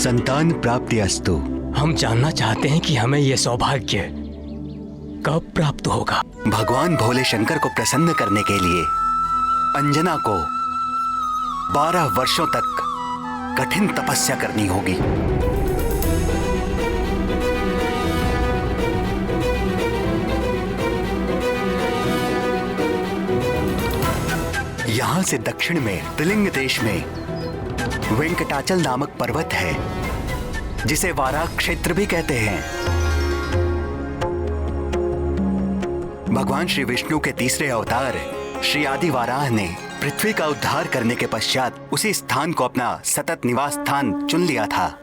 संतान प्राप्ति अस्तु। हम जानना चाहते हैं कि हमें यह सौभाग्य कब प्राप्त होगा। भगवान भोले शंकर को प्रसन्न करने के लिए अंजना को 12 वर्षों तक कठिन तपस्या करनी होगी। यहां से दक्षिण में त्रिलिंग देश में वेंकटाचल नामक पर्वत है, जिसे वाराह क्षेत्र भी कहते हैं। भगवान श्री विष्णु के तीसरे अवतार श्री आदि वाराह ने पृथ्वी का उद्धार करने के पश्चात उसी स्थान को अपना सतत निवास स्थान चुन लिया था।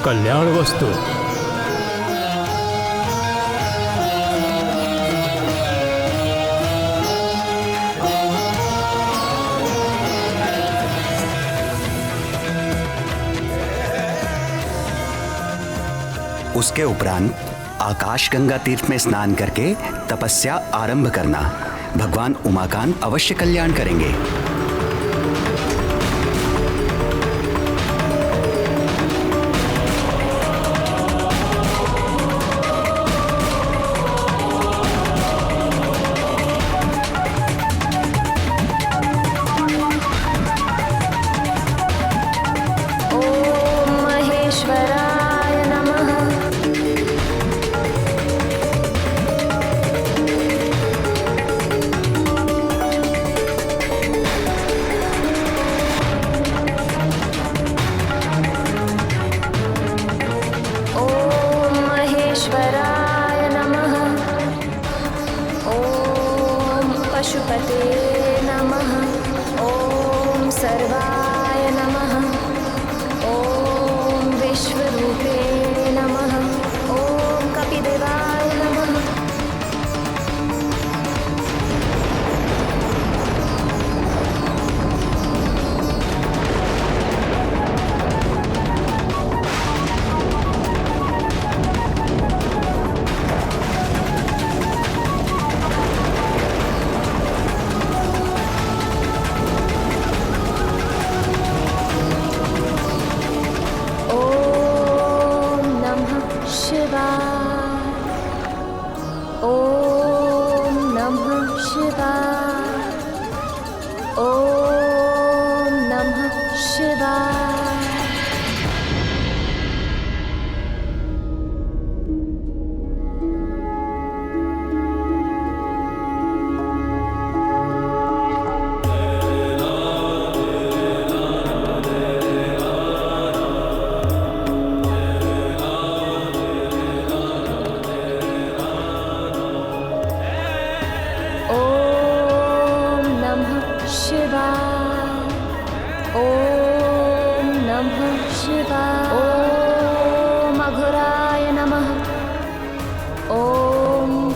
कल्याण वस्तु। उसके उपरांत आकाश गंगा तीर्थ में स्नान करके तपस्या आरंभ करना। भगवान उमाकांत अवश्य कल्याण करेंगे। पशुपते नमः। ओम सर्वाय नमः। ओम विश्वरूपे नमः। ओम कपिदेवाय नमः।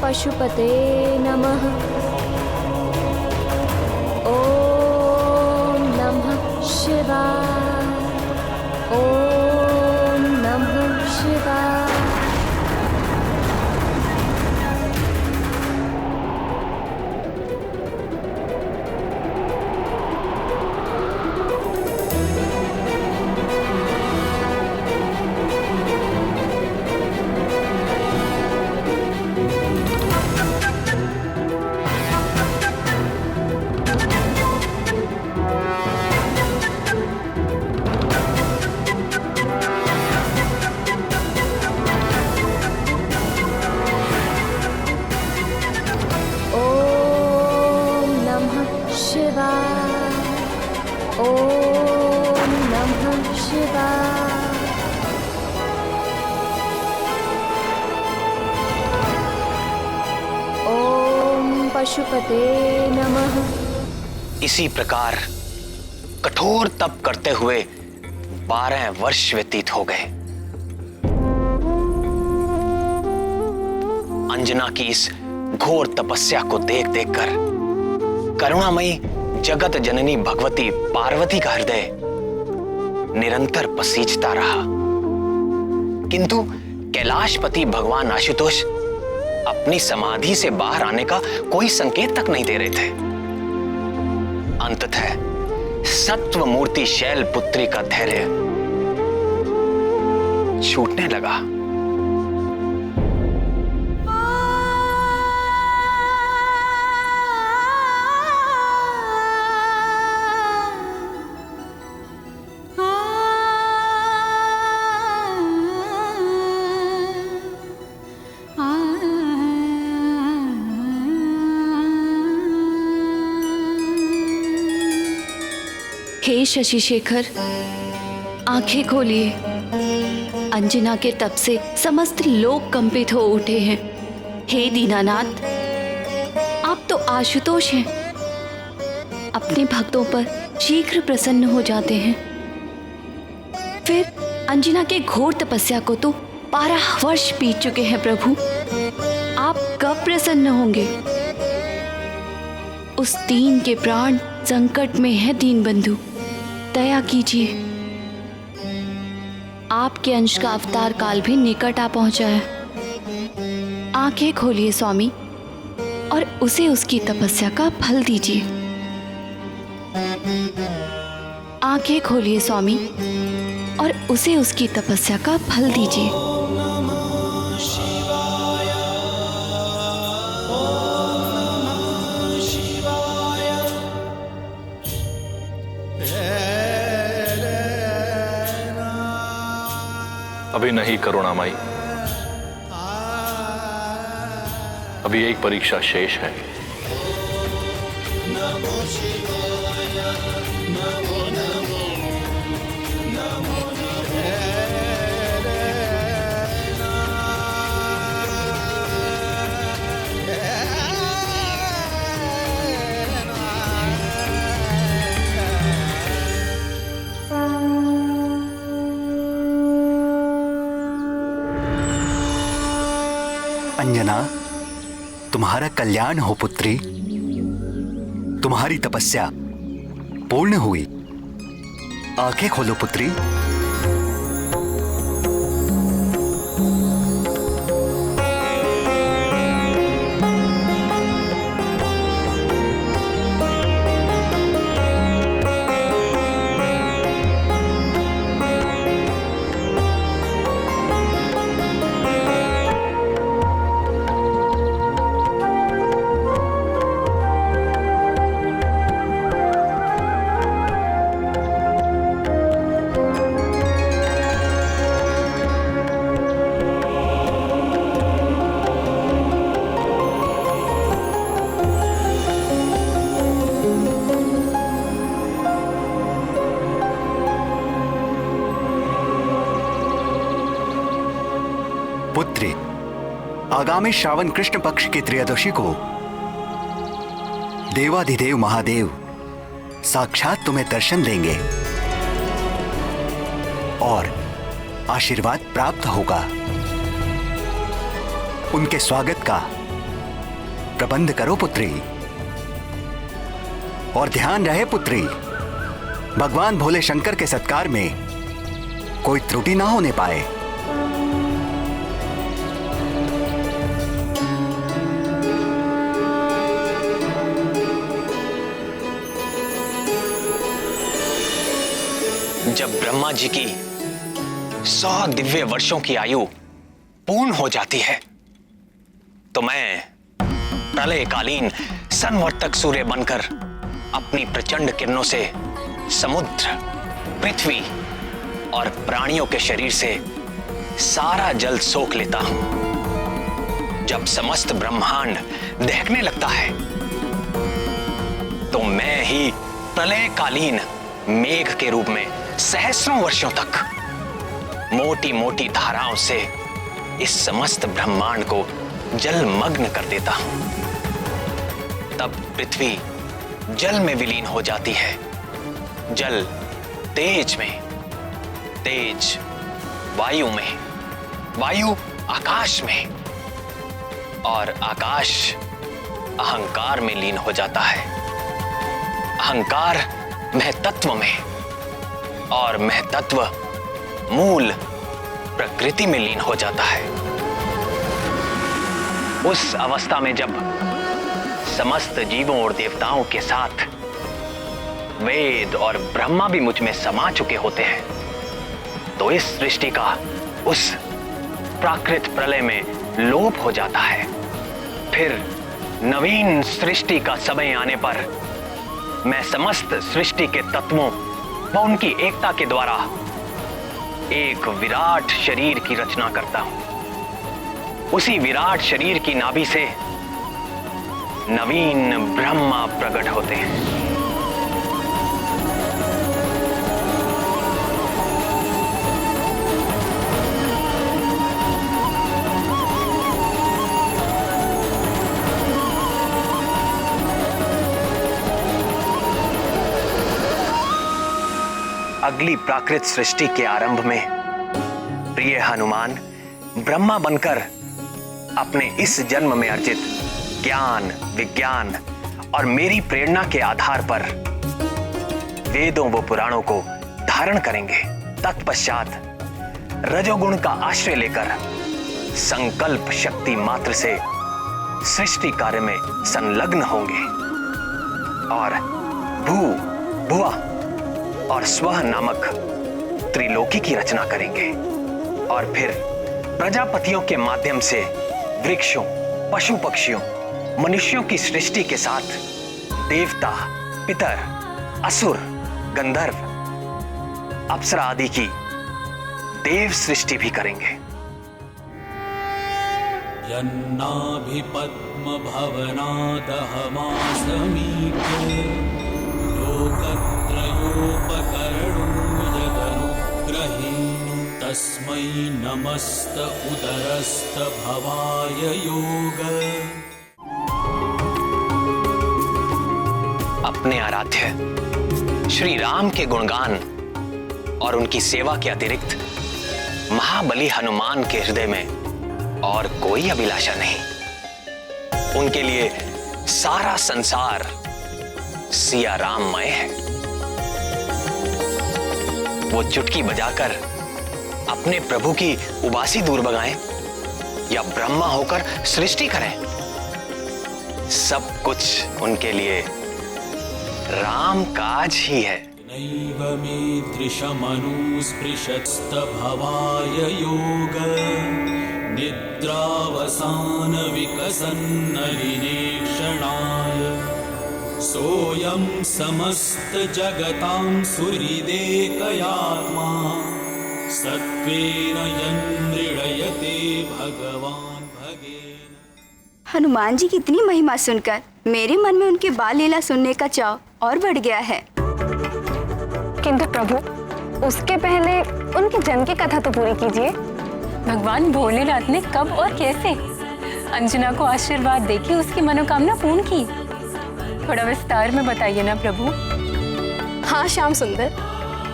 पशुपते नमः। ओम नमः शिवाय। ओम नमः शिवाय। ॐ नमः शिवाय। ॐ पशुपते नमः। इसी प्रकार कठोर तप करते हुए 12 वर्ष व्यतीत हो गए। अंजना की इस घोर तपस्या को देख देखकर करुणामयी जगत जननी भगवती पार्वती का हृदय निरंतर पसीजता रहा, किंतु कैलाशपति भगवान आशुतोष अपनी समाधि से बाहर आने का कोई संकेत तक नहीं दे रहे थे। अंततः सत्व मूर्ति शैलपुत्री का धैर्य छूटने लगा। हे शशि शेखर, आंखें खोलिए। अंजना के तप से समस्त लोग कंपित हो उठे हैं। हे दीनानाथ, आप तो आशुतोष हैं, अपने भक्तों पर शीघ्र प्रसन्न हो जाते हैं। फिर अंजना के घोर तपस्या को तो 12 वर्ष बीत चुके हैं प्रभु, आप कब प्रसन्न होंगे? उस दीन के प्राण संकट में है दीनबंधु, दया कीजिए। आपके अंश का अवतार काल भी निकट आ पहुंचा है। आंखें खोलिए स्वामी और उसे उसकी तपस्या का फल दीजिए। आंखें खोलिए स्वामी और उसे उसकी तपस्या का फल दीजिए। अभी नहीं करुणामयी, अभी एक परीक्षा शेष है। अंजना, तुम्हारा कल्याण हो पुत्री। तुम्हारी तपस्या पूर्ण हुई। आंखें खोलो पुत्री। पुत्री, आगामी श्रावण कृष्ण पक्ष की त्रयोदशी को देवाधिदेव महादेव साक्षात तुम्हें दर्शन देंगे और आशीर्वाद प्राप्त होगा। उनके स्वागत का प्रबंध करो पुत्री। और ध्यान रहे पुत्री, भगवान भोले शंकर के सत्कार में कोई त्रुटि ना होने पाए। जब ब्रह्मा जी की 100 दिव्य वर्षों की आयु पूर्ण हो जाती है तो मैं प्रलयकालीन संवर्तक सूर्य बनकर अपनी प्रचंड किरणों से समुद्र, पृथ्वी और प्राणियों के शरीर से सारा जल सोख लेता हूं। जब समस्त ब्रह्मांड दहकने लगता है तो मैं ही प्रलयकालीन मेघ के रूप में सहस्रों वर्षों तक मोटी मोटी धाराओं से इस समस्त ब्रह्मांड को जलमग्न कर देता हूं। तब पृथ्वी जल में विलीन हो जाती है, जल तेज में, तेज वायु में, वायु आकाश में, और आकाश अहंकार में लीन हो जाता है, अहंकार महतत्व में, और महतत्व मूल प्रकृति में लीन हो जाता है। उस अवस्था में जब समस्त जीवों और देवताओं के साथ वेद और ब्रह्मा भी मुझ में समा चुके होते हैं, तो इस सृष्टि का उस प्राकृत प्रलय में लोप हो जाता है। फिर नवीन सृष्टि का समय आने पर मैं समस्त सृष्टि के तत्वों व उनकी एकता के द्वारा एक विराट शरीर की रचना करता हूं। उसी विराट शरीर की नाभि से नवीन ब्रह्मा प्रकट होते हैं। अगली प्राकृत सृष्टि के आरंभ में प्रिय हनुमान ब्रह्मा बनकर अपने इस जन्म में अर्जित ज्ञान, विज्ञान और मेरी प्रेरणा के आधार पर वेदों व पुराणों को धारण करेंगे। तत्पश्चात रजोगुण का आश्रय लेकर संकल्प शक्ति मात्र से सृष्टि कार्य में संलग्न होंगे और भुवा और स्वः नामक त्रिलोकी की रचना करेंगे, और फिर प्रजापतियों के माध्यम से वृक्षों, पशु पक्षियों, मनुष्यों की सृष्टि के साथ देवता, पितर, असुर, गंधर्व, अप्सरा आदि की देव सृष्टि भी करेंगे। यन्नाभि पद्म भवनादहमासमीक्ष्य लोकत्रयोपकरणो यदनुग्रहेण तस्मै नमस्त उदरस्त भवाय योग। अपने आराध्य श्री राम के गुणगान और उनकी सेवा के अतिरिक्त महाबली हनुमान के हृदय में और कोई अभिलाषा नहीं। उनके लिए सारा संसार सिया राममय है। वो चुटकी बजाकर अपने प्रभु की उबासी दूर भगाएं या ब्रह्मा होकर सृष्टि करें, सब कुछ उनके लिए राम काज ही है। नैव मे दृशमनुस्पृशस्त भवाय योग निद्रावसान विकसन्नलिनेक्षणाय सोऽयं समस्त जगतां सुहृदेकयात्मा सत्त्वेन यन्मृडयते भगवान् भगेन। हनुमान जी की इतनी महिमा सुनकर मेरे मन में उनके बाल लीला सुनने का चाव और बढ़ गया है। किंतु प्रभु, उसके पहले उनके जन्म की कथा तो पूरी कीजिए। भगवान भोलेनाथ ने कब और कैसे अंजना को आशीर्वाद देके उसकी मनोकामना पूर्ण की, थोड़ा विस्तार में बताइए ना प्रभु। हाँ श्याम सुंदर,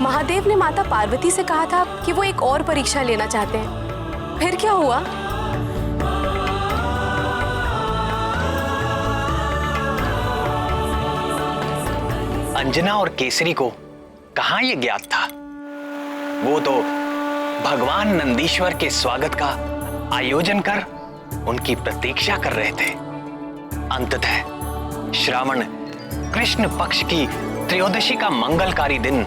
महादेव ने माता पार्वती से कहा था कि वो एक और परीक्षा लेना चाहते हैं। फिर क्या हुआ? अंजना और केसरी को कहां यह ज्ञात था? वो तो भगवान नंदीश्वर के स्वागत का आयोजन कर उनकी प्रतीक्षा कर रहे थे। अंततः श्रावण कृष्ण पक्ष की त्रयोदशी का मंगलकारी दिन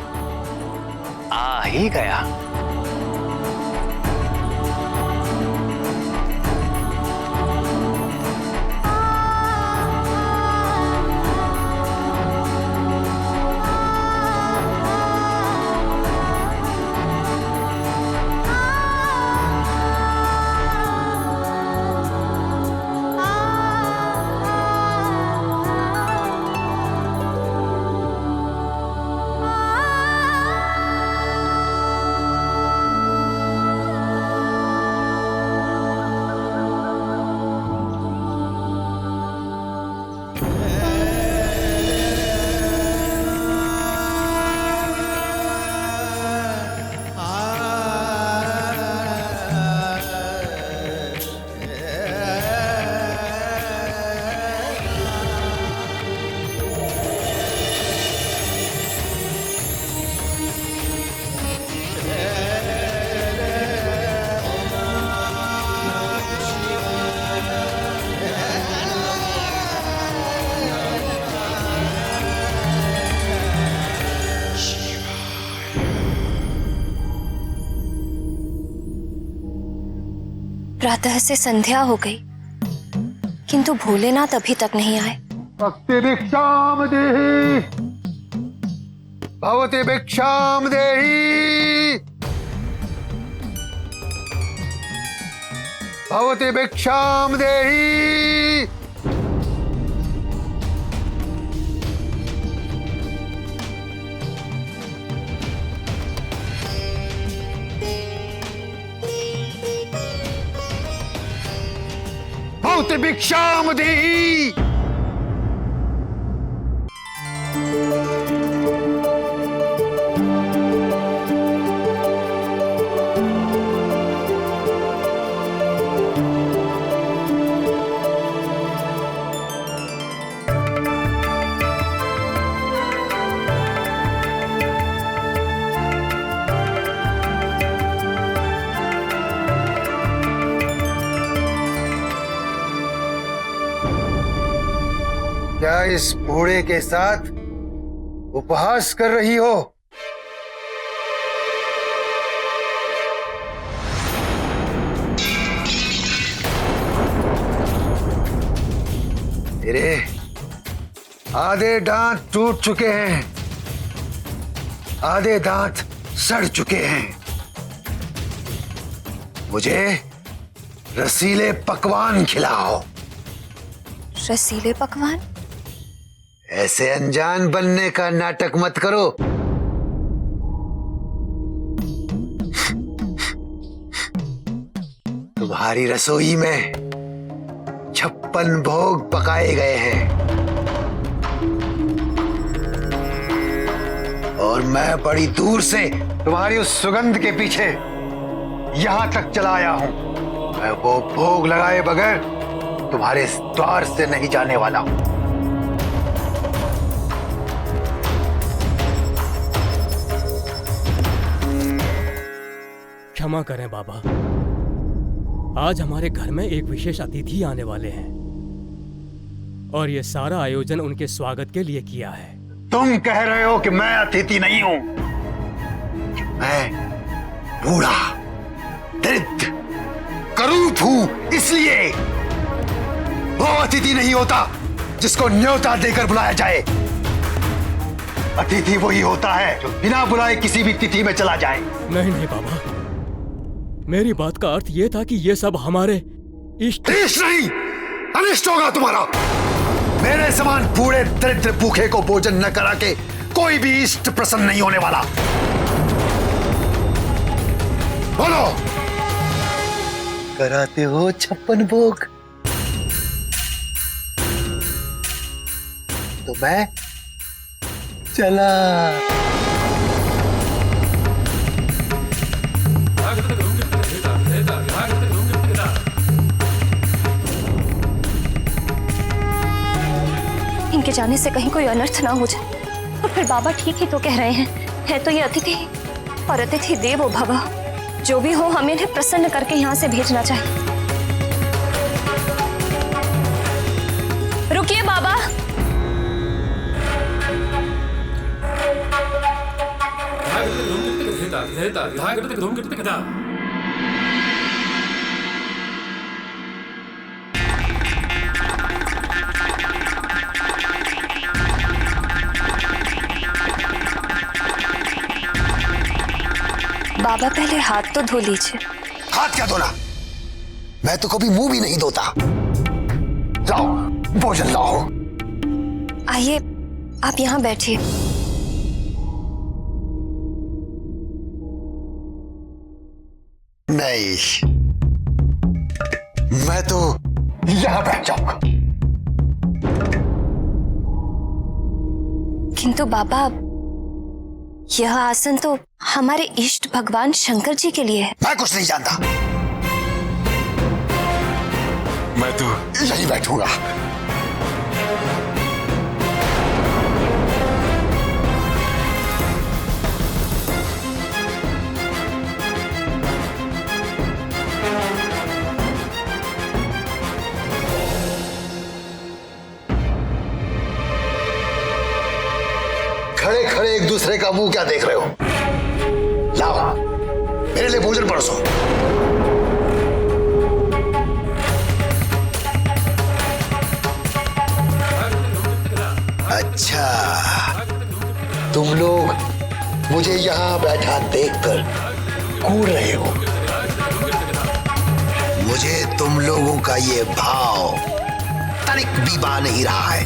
आ ही गया। प्रातः से संध्या हो गई, किंतु भोलेनाथ अभी तक नहीं आए। भक्ति भिक्षाम देहि, भवति भिक्षाम देहि, भवति भिक्षाम देहि। भवति भिक्षाम देहि। क्या इस बूढ़े के साथ उपहास कर रही हो? तेरे आधे दांत टूट चुके हैं, आधे दांत सड़ चुके हैं। मुझे रसीले पकवान खिलाओ। रसीले पकवान? ऐसे अनजान बनने का नाटक मत करो। तुम्हारी रसोई में 56 भोग पकाए गए हैं और मैं बड़ी दूर से तुम्हारी उस सुगंध के पीछे यहां तक चला आया हूं। मैं वो भोग लगाए बगैर तुम्हारे द्वार से नहीं जाने वाला हूं। क्षमा करें बाबा, आज हमारे घर में एक विशेष अतिथि आने वाले हैं और ये सारा आयोजन उनके स्वागत के लिए किया है। तुम कह रहे हो कि मैं अतिथि नहीं हूं? मैं बूढ़ा, दरिद्र, करूप हूं, इसलिए वो अतिथि नहीं होता जिसको न्योता देकर बुलाया जाए। अतिथि वही होता है जो बिना बुलाए किसी भी तिथि में चला जाए। नहीं नहीं बाबा, मेरी बात का अर्थ यह था कि ये सब हमारे इष्ट नहीं, अनिष्ट होगा तुम्हारा। मेरे समान बूढ़े दरिद्र भूखे को भोजन न करा के कोई भी इष्ट प्रसन्न नहीं होने वाला। बोलो, कराते हो 56 भोग? तो मैं चला। इनके जाने से कहीं कोई अनर्थ ना हो जाए। और फिर बाबा ठीक ही तो कह रहे हैं, है तो ये अतिथि और अतिथि देवो भव। जो भी हो, हमें इन्हें प्रसन्न करके यहाँ से भेजना चाहिए। रुकिए बाबा। बाबा पहले हाथ तो धो लीजिए। हाथ क्या धोना? मैं तो कभी मुंह भी नहीं धोता। लाओ भोजन लाओ। आइए, आप यहाँ बैठिए। नहीं, मैं तो यहाँ बैठ जाऊंगा। किंतु बाबा, यह आसन तो हमारे इष्ट भगवान शंकर जी के लिए है। मैं कुछ नहीं जानता, मैं तो यहीं बैठूंगा। खड़े खड़े एक दूसरे का मुंह क्या देख रहे हो? लाओ, मेरे लिए भोजन परोसो। अच्छा, तुम लोग मुझे यहाँ बैठा देखकर कूद रहे हो। मुझे तुम लोगों का ये भाव तनिक भी बा नहीं रहा है।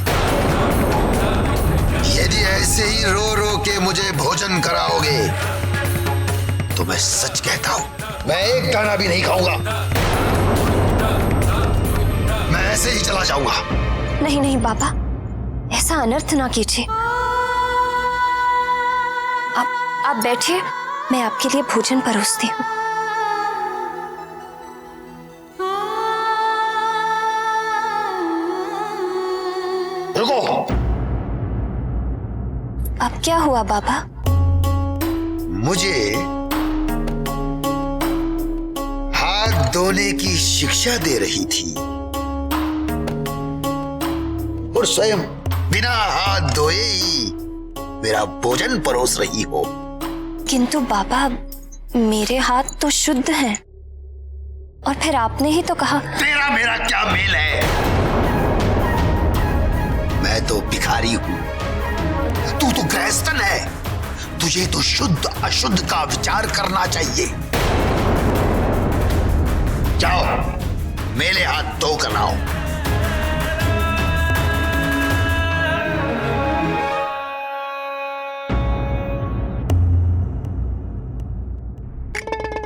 यदि ऐसे ही रो रो के मुझे भोजन कराओगे तो मैं सच कहता हूं, मैं एक दाना भी नहीं खाऊंगा। मैं ऐसे ही चला जाऊंगा। नहीं नहीं बाबा, ऐसा अनर्थ ना कीजिए। आप बैठिए, मैं आपके लिए भोजन परोसती हूँ। रुको। अब क्या हुआ बाबा? मुझे हाथ धोने की शिक्षा दे रही थी और स्वयं बिना हाथ धोए ही मेरा भोजन परोस रही हो। किंतु बाबा, मेरे हाथ तो शुद्ध हैं। और फिर आपने ही तो कहा। तेरा मेरा क्या मेल है? मैं तो भिखारी हूं, तू तो गृहस्थन है। तुझे तो शुद्ध अशुद्ध का विचार करना चाहिए। जाओ, मेरे हाथ धो कर लाओ।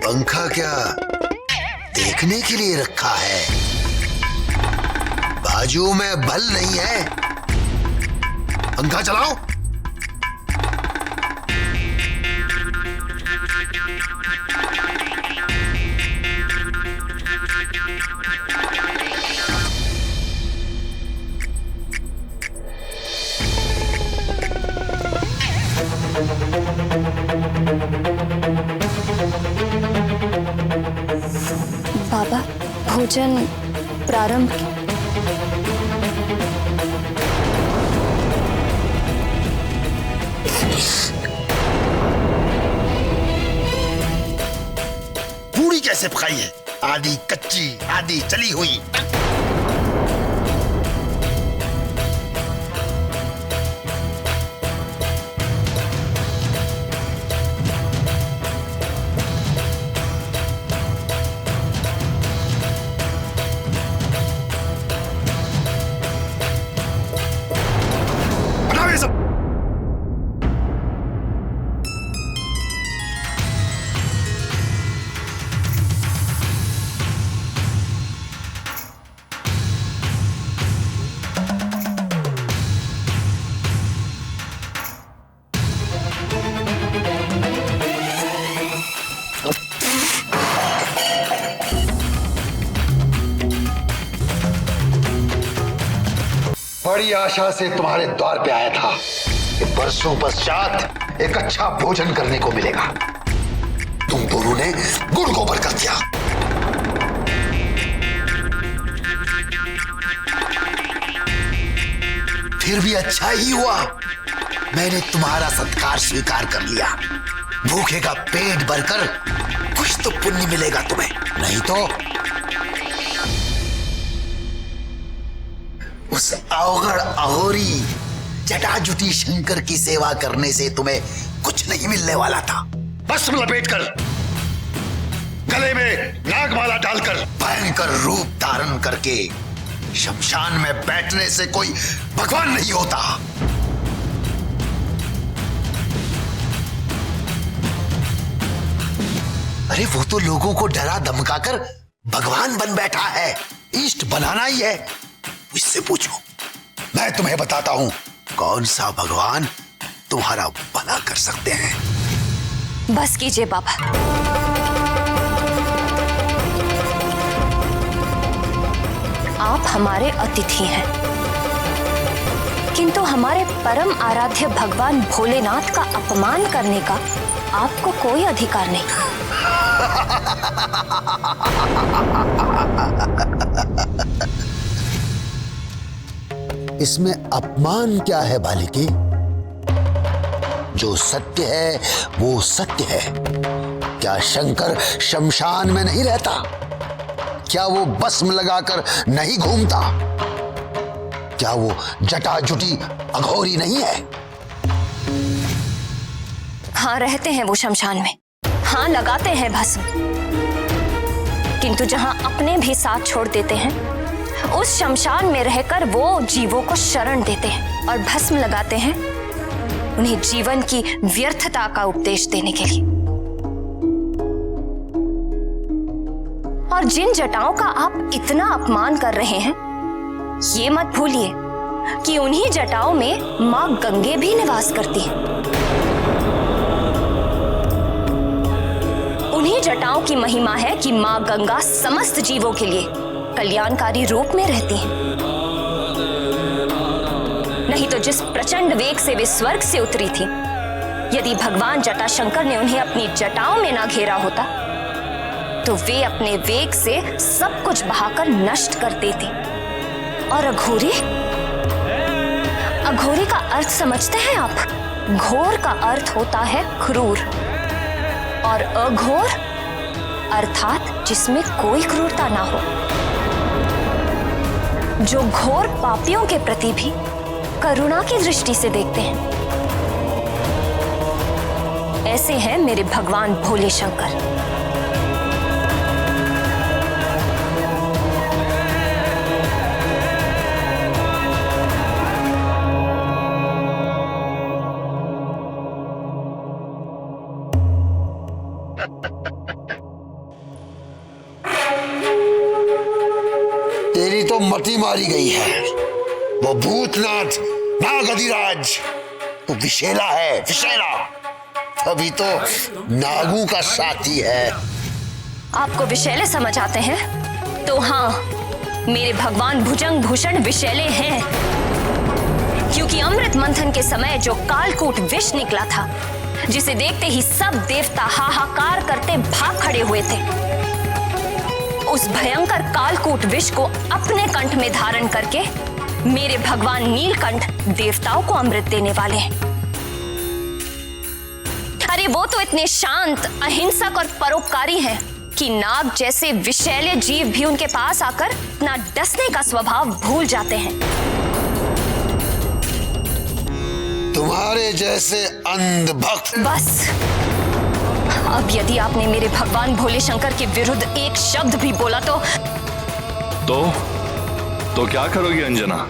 पंखा क्या देखने के लिए रखा है? बाजू में बल नहीं है। पंखा चलाओ। बाबा, भोजन प्रारंभ। पूरी कैसे पकाई है? आधी कच्ची, आधी चली हुई। बड़ी आशा से तुम्हारे द्वार पे आया था कि बरसों पश्चात एक अच्छा भोजन करने को मिलेगा। तुम दोनों ने गुड़ गोबर कर दिया। फिर भी अच्छा ही हुआ, मैंने तुम्हारा सत्कार स्वीकार कर लिया। भूखे का पेट भरकर कुछ तो पुण्य मिलेगा तुम्हें, नहीं तो उस अवगढ़ अहोरी जटाजुटी शंकर की सेवा करने से तुम्हें कुछ नहीं मिलने वाला था। भस्म लपेटकर, गले में नागमाला डालकर, भयंकर रूप धारण करके शमशान में बैठने से कोई भगवान नहीं होता। अरे वो तो लोगों को डरा धमकाकर भगवान बन बैठा है। इष्ट बनाना ही है। इससे पूछो, मैं तुम्हें बताता हूं कौन सा भगवान तुम्हारा भला कर सकते हैं। बस कीजिए बाबा। आप हमारे अतिथि हैं, किंतु हमारे परम आराध्य भगवान भोलेनाथ का अपमान करने का आपको कोई अधिकार नहीं। इसमें अपमान क्या है बालिके? जो सत्य है वो सत्य है। क्या शंकर शमशान में नहीं रहता? क्या वो भस्म लगाकर नहीं घूमता? क्या वो जटाजुटी अघोरी नहीं है? हाँ, रहते हैं वो शमशान में। हाँ, लगाते हैं भस्म, किंतु जहां अपने भी साथ छोड़ देते हैं, उस शमशान में रहकर वो जीवों को शरण देते हैं और भस्म लगाते हैं उन्हें जीवन की व्यर्थता का उपदेश देने के लिए। और जिन जटाओं का आप इतना अपमान कर रहे हैं, ये मत भूलिए कि उन्हीं जटाओं में मां गंगे भी निवास करती हैं। उन्हीं जटाओं की महिमा है कि मां गंगा समस्त जीवों के लिए कल्याणकारी रूप में रहती हैं। नहीं तो जिस प्रचंड वेग से वे स्वर्ग से उतरी थी, यदि भगवान जटाशंकर ने उन्हें अपनी जटाओं में ना घेरा होता तो वे अपने वेग से सब कुछ बहाकर नष्ट कर देती। और अघोरी, अघोरी का अर्थ समझते हैं आप? घोर का अर्थ होता है क्रूर और अघोर अर्थात जिसमें कोई क्रूरता ना हो, जो घोर पापियों के प्रति भी करुणा की दृष्टि से देखते हैं। ऐसे हैं मेरे भगवान भोले शंकर। तेरी तो मति मारी गई है। वो भूतनाथ नागधिराज वो विशेला है, विशेला। अभी तो नागों का साथी है। आपको विशैले समझ आते हैं? तो हाँ, मेरे भगवान भुजंग भूषण विशैले हैं, क्योंकि अमृत मंथन के समय जो कालकूट विष निकला था, जिसे देखते ही सब देवता हाहाकार करते भाग खड़े हुए थे, उस भयंकर कालकूट विष को अपने कंठ में धारण करके मेरे भगवान नीलकंठ देवताओं को अमृत देने वाले हैं। अरे वो तो इतने शांत, अहिंसक और परोपकारी हैं कि नाग जैसे विषैले जीव भी उनके पास आकर अपना डसने का स्वभाव भूल जाते हैं। तुम्हारे जैसे अंधभक्त। बस अब यदि आपने मेरे भगवान भोले शंकर के विरुद्ध एक शब्द भी बोला तो क्या करोगी अंजना?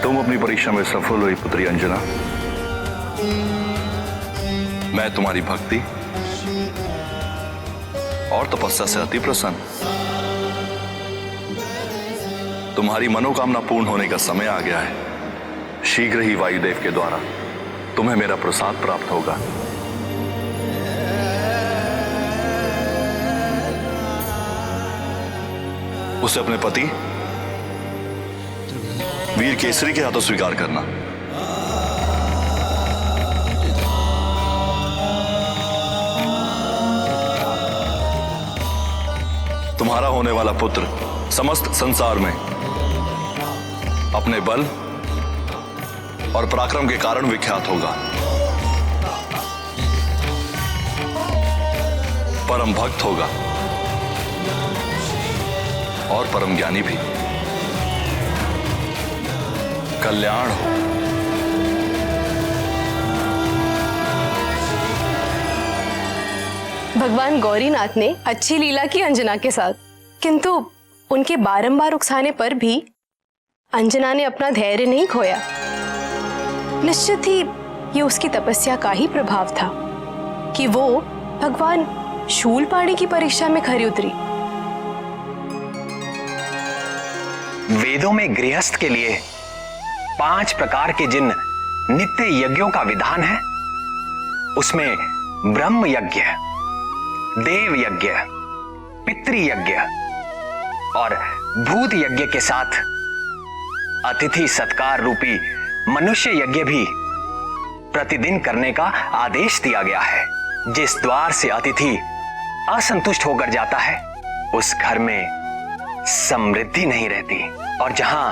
तुम अपनी परीक्षा में सफल हुई पुत्री अंजना। मैं तुम्हारी भक्ति और तपस्या से अति प्रसन्न। तुम्हारी मनोकामना पूर्ण होने का समय आ गया है। शीघ्र ही वायुदेव के द्वारा तुम्हें मेरा प्रसाद प्राप्त होगा। उसे अपने पति वीर केसरी के हाथों स्वीकार करना। तुम्हारा होने वाला पुत्र समस्त संसार में अपने बल और पराक्रम के कारण विख्यात होगा। परम भक्त होगा और परम ज्ञानी भी। कल्याण हो। भगवान गौरीनाथ ने अच्छी लीला की अंजना के साथ, किंतु उनके बारंबार उकसाने पर भी अंजना ने अपना धैर्य नहीं खोया। निश्चित ही ये उसकी तपस्या का ही प्रभाव था कि वो भगवान शूलपाणी की परीक्षा में खरी उतरी। वेदों में गृहस्थ के लिए 5 प्रकार के जिन नित्य यज्ञों का विधान है, उसमें ब्रह्म यज्ञ, देव यज्ञ, पितृ यज्ञ और भूत यज्ञ के साथ अतिथि सत्कार रूपी मनुष्य यज्ञ भी प्रतिदिन करने का आदेश दिया गया है। जिस द्वार से अतिथि असंतुष्ट होकर जाता है, उस घर में समृद्धि नहीं रहती, और जहां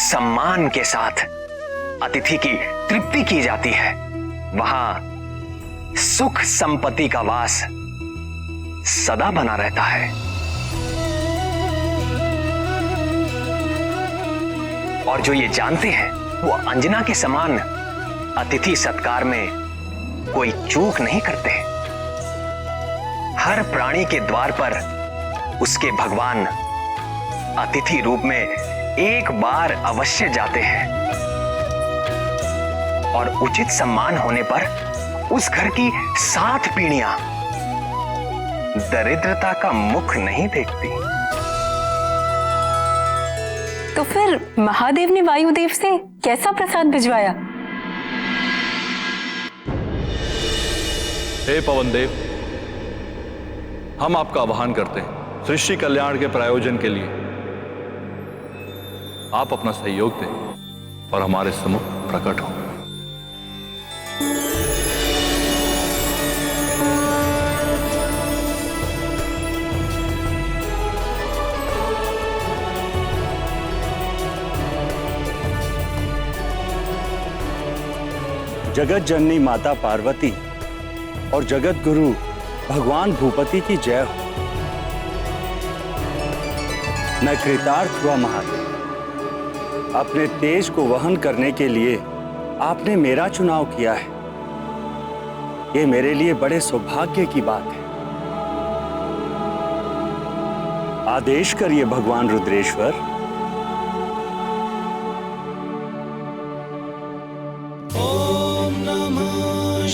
सम्मान के साथ अतिथि की तृप्ति की जाती है, वहां सुख संपत्ति का वास सदा बना रहता है। और जो ये जानते हैं, वो अंजना के समान अतिथि सत्कार में कोई चूक नहीं करते। हर प्राणी के द्वार पर उसके भगवान अतिथि रूप में एक बार अवश्य जाते हैं, और उचित सम्मान होने पर उस घर की 7 पीढ़ियां दरिद्रता का मुख नहीं देखती। तो फिर महादेव ने वायुदेव से कैसा प्रसाद भिजवाया? हे पवन देव, हम आपका आह्वान करते हैं सृष्टि कल्याण के प्रायोजन के लिए आप अपना सहयोग दें और हमारे सम्मुख प्रकट हो। जगत जननी माता पार्वती और जगत गुरु भगवान भूपति की जय हो। मैं कृतार्थ हुआ महादेव। अपने तेज को वहन करने के लिए आपने मेरा चुनाव किया है। ये मेरे लिए बड़े सौभाग्य की बात है। आदेश करिए भगवान रुद्रेश्वर।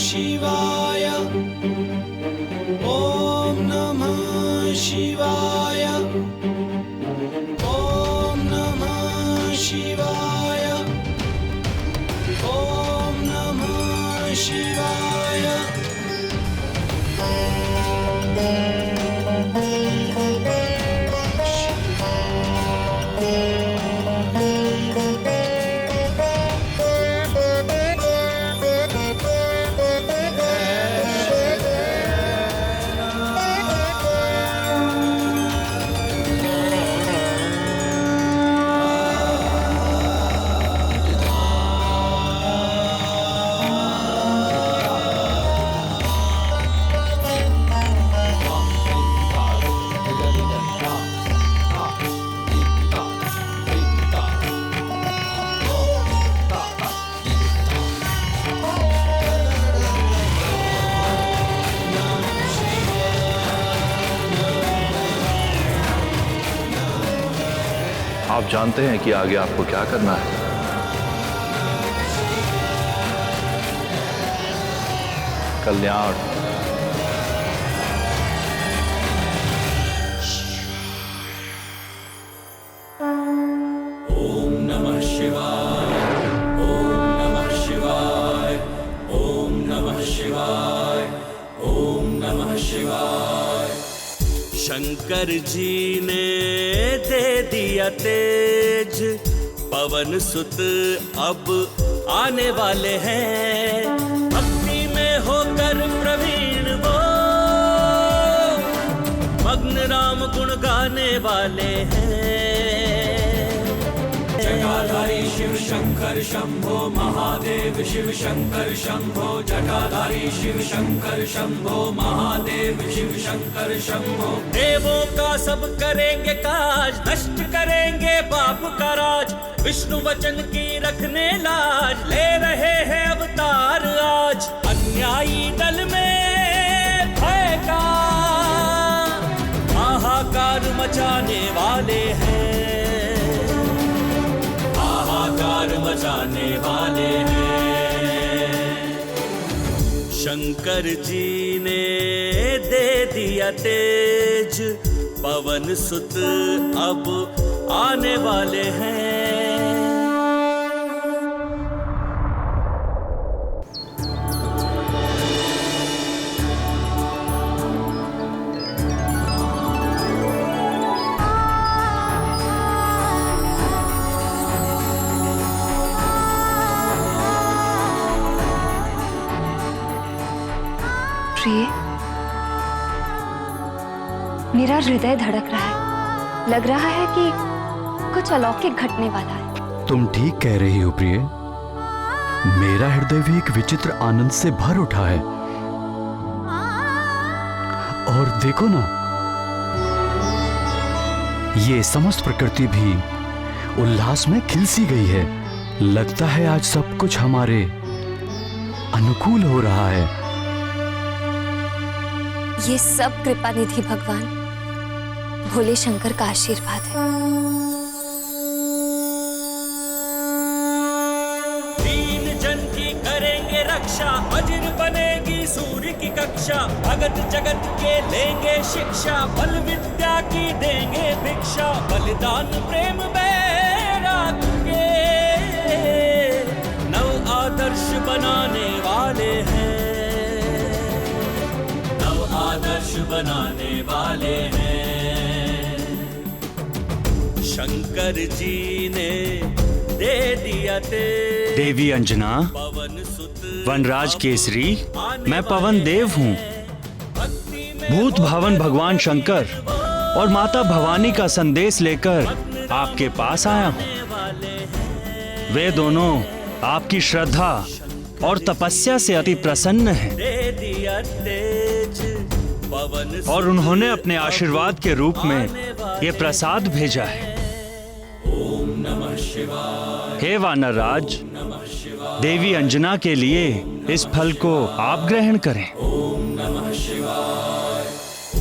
शिवाय ओम नमः शिवाय ओम नमः शिवाय ओम नमः शिवाय। आप जानते हैं कि आगे आपको क्या करना है। कल्याण। ओम नमः शिवाय ओम नमः शिवाय ओम नमः शिवाय ओम नमः शिवाय। शंकर जी ने दे दिया तेज, पवन सुत अब आने वाले हैं। भक्ति में होकर प्रवीण वो मग्न राम गुण गाने वाले हैं। जटाधारी शिव शंकर शंभो महादेव शिव शंकर शंभो। जटाधारी शिव शंकर शंभो महादेव शिव शंकर शंभो। देवों का सब करेंगे काज, नष्ट करेंगे पाप का राज। विष्णु वचन की रखने लाज, ले रहे हैं अवतार आज। अन्यायी दल में भय का मचाने वाले हैं, हाहाकार मचाने वाले हैं। शंकर जी ने दे दिया तेज, पवन सुत अब आने वाले हैं। प्रिय, मेरा हृदय धड़क रहा है। लग रहा है कि कुछ अलौकिक घटने वाला है। तुम ठीक कह रही हो प्रिय। मेरा हृदय भी एक विचित्र आनंद से भर उठा है। और देखो ना, ये समस्त प्रकृति भी उल्लास में खिल सी गई है। लगता है आज सब कुछ हमारे अनुकूल हो रहा है। ये सब कृपा निधि भगवान भोले शंकर का आशीर्वाद है। दीन जन की करेंगे रक्षा, वज्र बनेगी सूर्य की कक्षा। भगत जगत के लेंगे शिक्षा, बल विद्या की देंगे भिक्षा। बलिदान प्रेम बैराग के नव आदर्श बनाने वाले हैं, आदर्श बनाने वाले हैं। शंकर जी ने दे दिया तेज। देवी अंजना, वनराज केसरी, मैं पवन देव हूँ। भूत भावन भगवान शंकर और माता भवानी का संदेश लेकर आपके पास आया हूँ। वे दोनों आपकी श्रद्धा और तपस्या से अति प्रसन्न हैं और उन्होंने अपने आशीर्वाद के रूप में ये प्रसाद भेजा है। ओम नमः शिवाय। हे वानर राज, देवी अंजना के लिए इस फल को आप ग्रहण करें। ओम नमः शिवाय,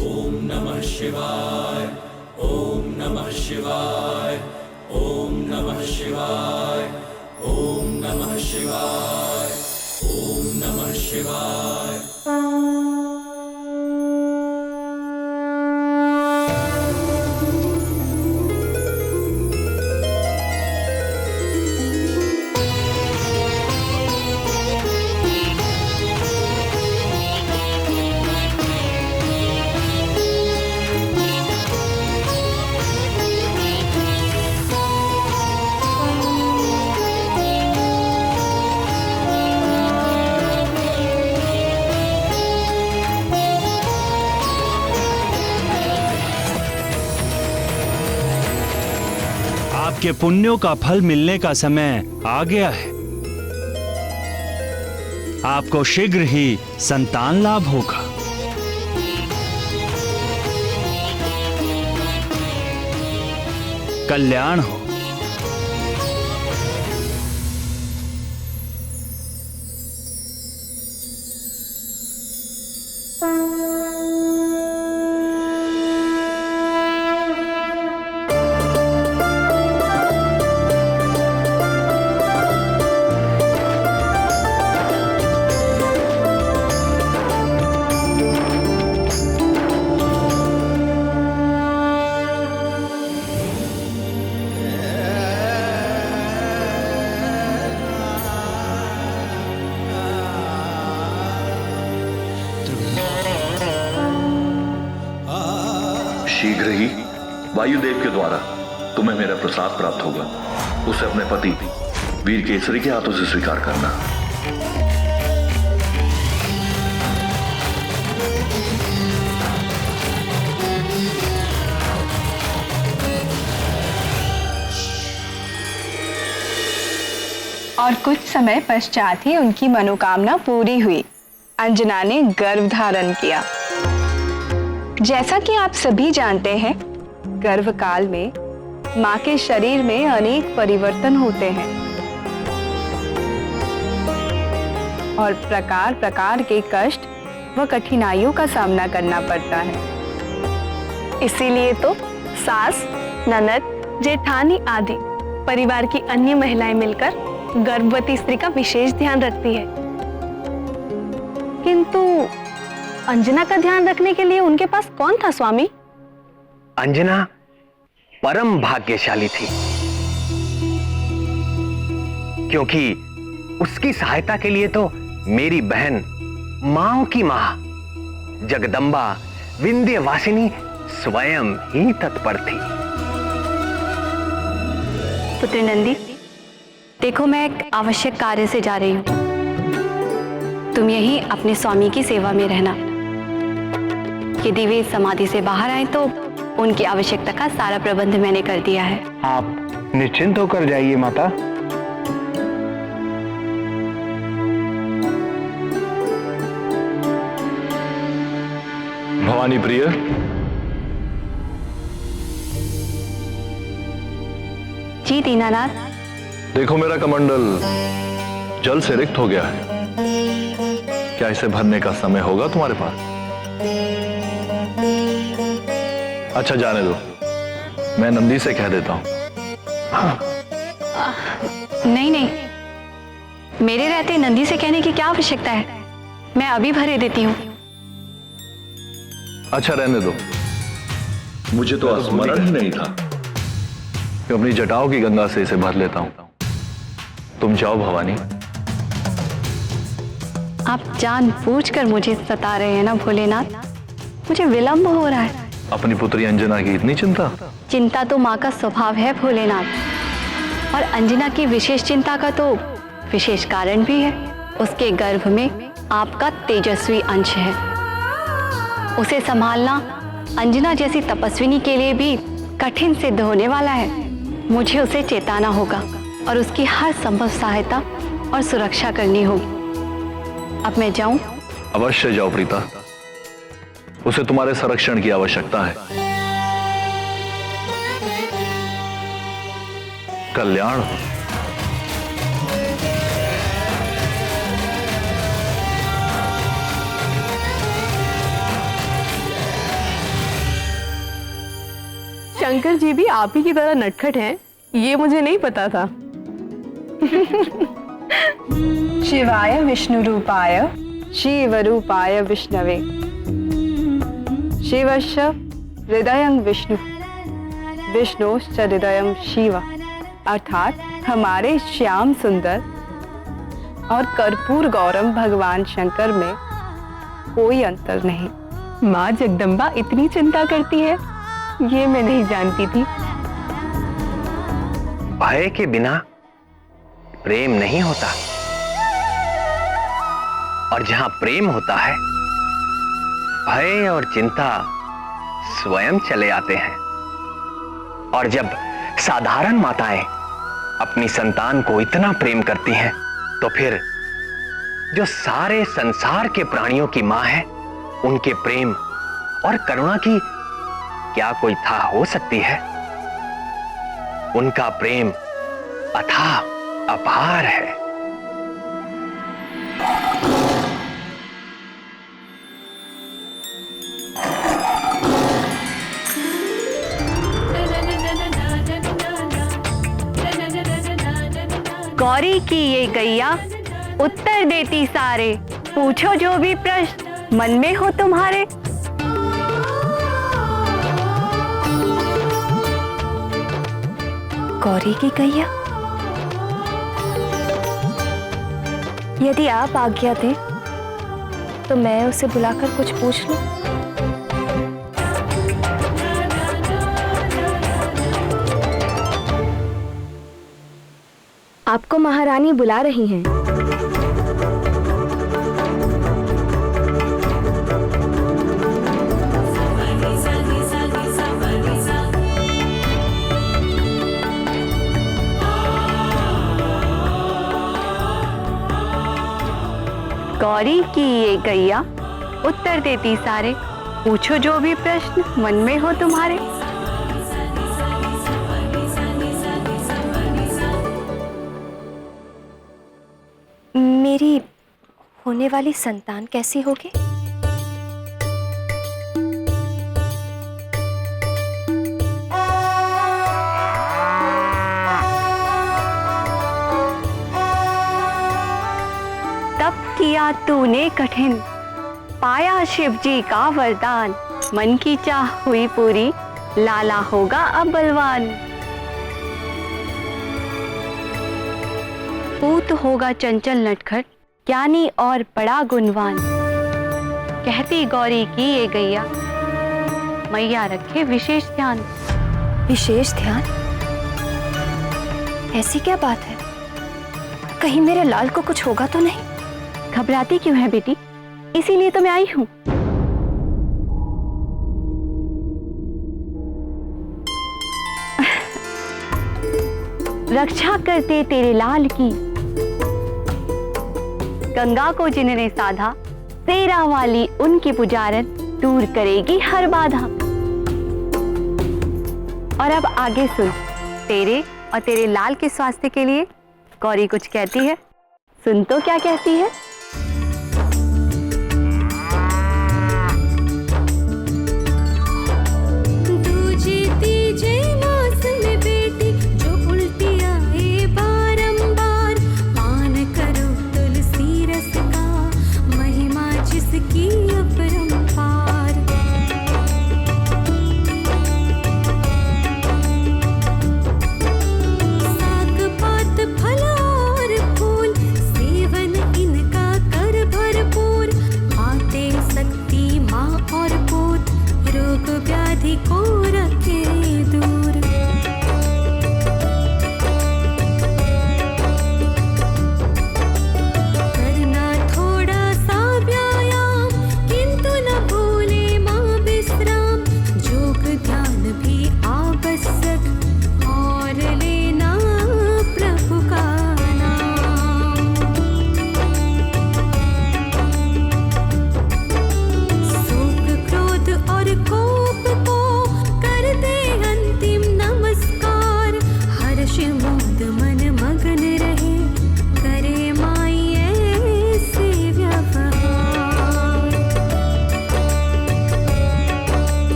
ओम नमः शिवाय, ओम नमः शिवाय, ओम नमः शिवाय, ओम नमः शिवाय, ओम नमः शिवाय। आपके पुण्यों का फल मिलने का समय आ गया है। आपको शीघ्र ही संतान लाभ होगा। कल्याण हो। शीघ्र ही वायुदेव के द्वारा तुम्हें मेरा प्रसाद प्राप्त होगा। उसे अपने पति वीर केसरी के हाथों से स्वीकार करना। और कुछ समय पश्चात ही उनकी मनोकामना पूरी हुई। अंजना ने गर्भ धारण किया। जैसा कि आप सभी जानते हैं, गर्भ काल में मां के शरीर में अनेक परिवर्तन होते हैं और प्रकार प्रकार के कष्ट व कठिनाइयों का सामना करना पड़ता है। इसीलिए तो सास, ननद, जेठानी आदि परिवार की अन्य महिलाएं मिलकर गर्भवती स्त्री का विशेष ध्यान रखती है। किंतु अंजना का ध्यान रखने के लिए उनके पास कौन था स्वामी? अंजना परम भाग्यशाली थी, क्योंकि उसकी सहायता के लिए तो मेरी बहन मां की मां जगदम्बा विंध्यवासिनी स्वयं ही तत्पर थी। पुत्र नंदी, देखो मैं एक आवश्यक कार्य से जा रही हूं। तुम यहीं अपने स्वामी की सेवा में रहना। यदि वे समाधि से बाहर आए तो उनकी आवश्यकता का सारा प्रबंध मैंने कर दिया है। आप निश्चिंत होकर जाइए माता। भवानी प्रिय, जी दीनानाथ। देखो मेरा कमंडल जल से रिक्त हो गया है। क्या इसे भरने का समय होगा तुम्हारे पास? अच्छा जाने दो, मैं नंदी से कह देता हूं। नहीं नहीं, मेरे रहते नंदी से कहने की क्या आवश्यकता है? मैं अभी भरे देती हूँ। अच्छा रहने दो, मुझे तो स्मरण ही नहीं था कि अपनी जटाओं की गंगा से इसे भर लेता हूं। तुम जाओ भवानी। आप जानबूझकर मुझे सता रहे हैं ना भोलेनाथ? मुझे विलंब हो रहा है। अपनी पुत्री अंजना की इतनी चिंता? चिंता तो माँ का स्वभाव है भोलेनाथ, और अंजना की विशेष चिंता का तो विशेष कारण भी है। उसके गर्भ में आपका तेजस्वी अंश है। उसे संभालना अंजना जैसी तपस्विनी के लिए भी कठिन सिद्ध होने वाला है। मुझे उसे चेताना होगा और उसकी हर संभव सहायता और सुरक्षा करनी होगी। अब मैं जाऊं? अवश्य जाओ प्रीता, उसे तुम्हारे संरक्षण की आवश्यकता है। कल्याण। शंकर जी भी आप ही की तरह नटखट हैं, ये मुझे नहीं पता था। शिवाय विष्णु रूपाय शिव रूपाय विष्णवे शिवश्च हृदयं विष्णु विष्णुश्च हृदयं शिव। अर्थात हमारे श्याम सुंदर और कर्पूर गौरम भगवान शंकर में कोई अंतर नहीं। माँ जगदम्बा इतनी चिंता करती है, ये मैं नहीं जानती थी। भय के बिना प्रेम नहीं होता, और जहां प्रेम होता है भय और चिंता स्वयं चले आते हैं। और जब साधारण माताएं अपनी संतान को इतना प्रेम करती हैं, तो फिर जो सारे संसार के प्राणियों की मां है, उनके प्रेम और करुणा की क्या कोई था हो सकती है? उनका प्रेम अथाह अपार है। गौरी की ये गैया उत्तर देती सारे, पूछो जो भी प्रश्न मन में हो तुम्हारे। गौरी की गैया? यदि आप आज्ञा दें तो मैं उसे बुलाकर कुछ पूछ लूं। आपको महारानी बुला रही हैं। गौरी की ये गैया उत्तर देती सारे, पूछो जो भी प्रश्न मन में हो तुम्हारे। मेरी होने वाली संतान कैसी होगी? तूने कठिन, पाया शिव जी का वरदान, मन की चाह हुई पूरी, लाला होगा अब बलवान। पूत होगा चंचल नटखट, ज्ञानी और बड़ा गुणवान, कहती गौरी की ये गैया, मैया रखे विशेष ध्यान। विशेष ध्यान? ऐसी क्या बात है? कहीं मेरे लाल को कुछ होगा तो नहीं? घबराती क्यों है बेटी? इसीलिए तो मैं आई हूं। रक्षा करते तेरे लाल की, गंगा को जिन्होंने साधा, तेरा वाली उनकी पुजारन, दूर करेगी हर बाधा। और अब आगे सुन, तेरे और तेरे लाल के स्वास्थ्य के लिए गौरी कुछ कहती है। सुन तो क्या कहती है।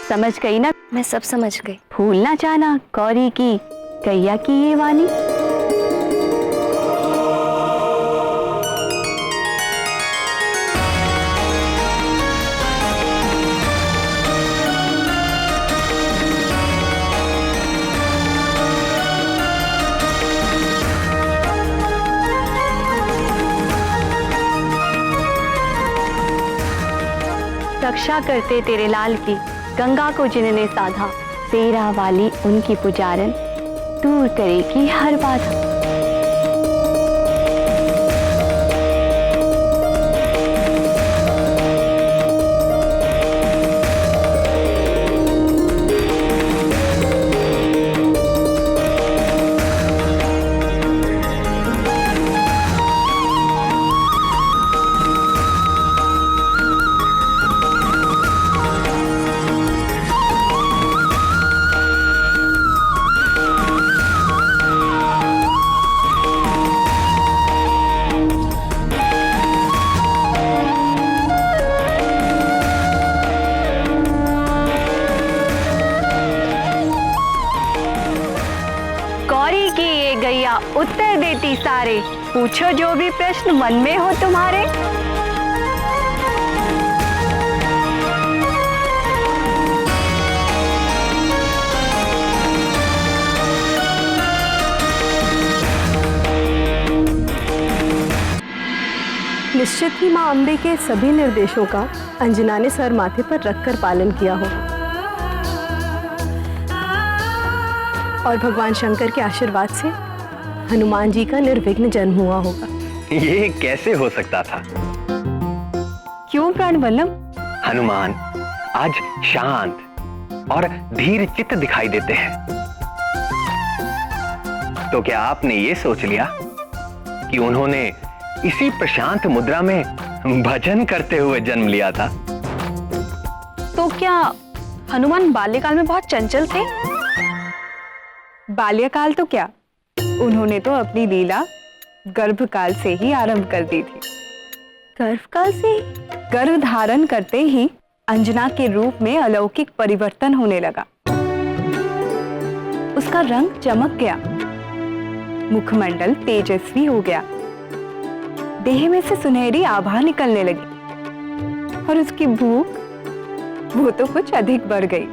समझ गई ना? मैं सब समझ गई। भूलना जाना गौरी की गैया की ये वाणी। रक्षा करते तेरे लाल की, गंगा को जिन्होंने साधा, तेरा वाली उनकी पुजारन, दूर करेगी हर बाधा। गौरी की ये गैया उत्तर देती सारे, पूछो जो भी प्रश्न मन में हो तुम्हारे। निश्चित ही माँ अम्बे के सभी निर्देशों का अंजना ने सर माथे पर रखकर पालन किया होगा और भगवान शंकर के आशीर्वाद से हनुमान जी का निर्विघ्न जन्म हुआ होगा। ये कैसे हो सकता था? कारण वल्लभ? हनुमान आज शांत और धीर चित्त दिखाई देते हैं। तो क्या आपने ये सोच लिया कि उन्होंने इसी प्रशांत मुद्रा में भजन करते हुए जन्म लिया था? तो क्या हनुमान बाल्यकाल में बहुत चंचल थे? बाल्यकाल तो क्या, उन्होंने तो अपनी लीला गर्भकाल से ही आरंभ कर दी थी। गर्भकाल से? गर्भ धारण करते ही अंजना के रूप में अलौकिक परिवर्तन होने लगा। उसका रंग चमक गया, मुखमंडल तेजस्वी हो गया, देह में से सुनहरी आभा निकलने लगी और उसकी भूख वो तो कुछ अधिक बढ़ गई।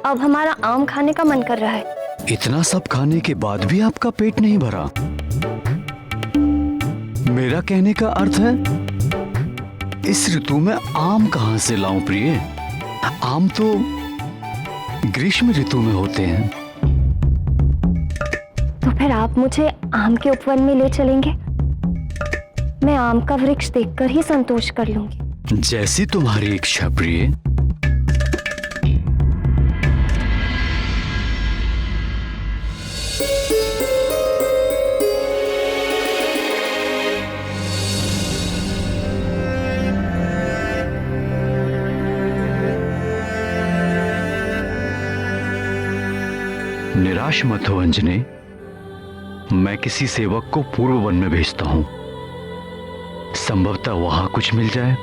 अब हमारा आम खाने का मन कर रहा है। इतना सब खाने के बाद भी आपका पेट नहीं भरा? मेरा कहने का अर्थ है, इस ऋतु में आम कहां से लाऊं प्रिय? आम तो ग्रीष्म ऋतु में होते हैं। तो फिर आप मुझे आम के उपवन में ले चलेंगे? मैं आम का वृक्ष देखकर ही संतोष कर लूंगी। जैसी तुम्हारी इच्छा प्रिय। निराश मत हो अंजने, मैं किसी सेवक को पूर्व वन में भेजता हूं, संभवतः वहां कुछ मिल जाए।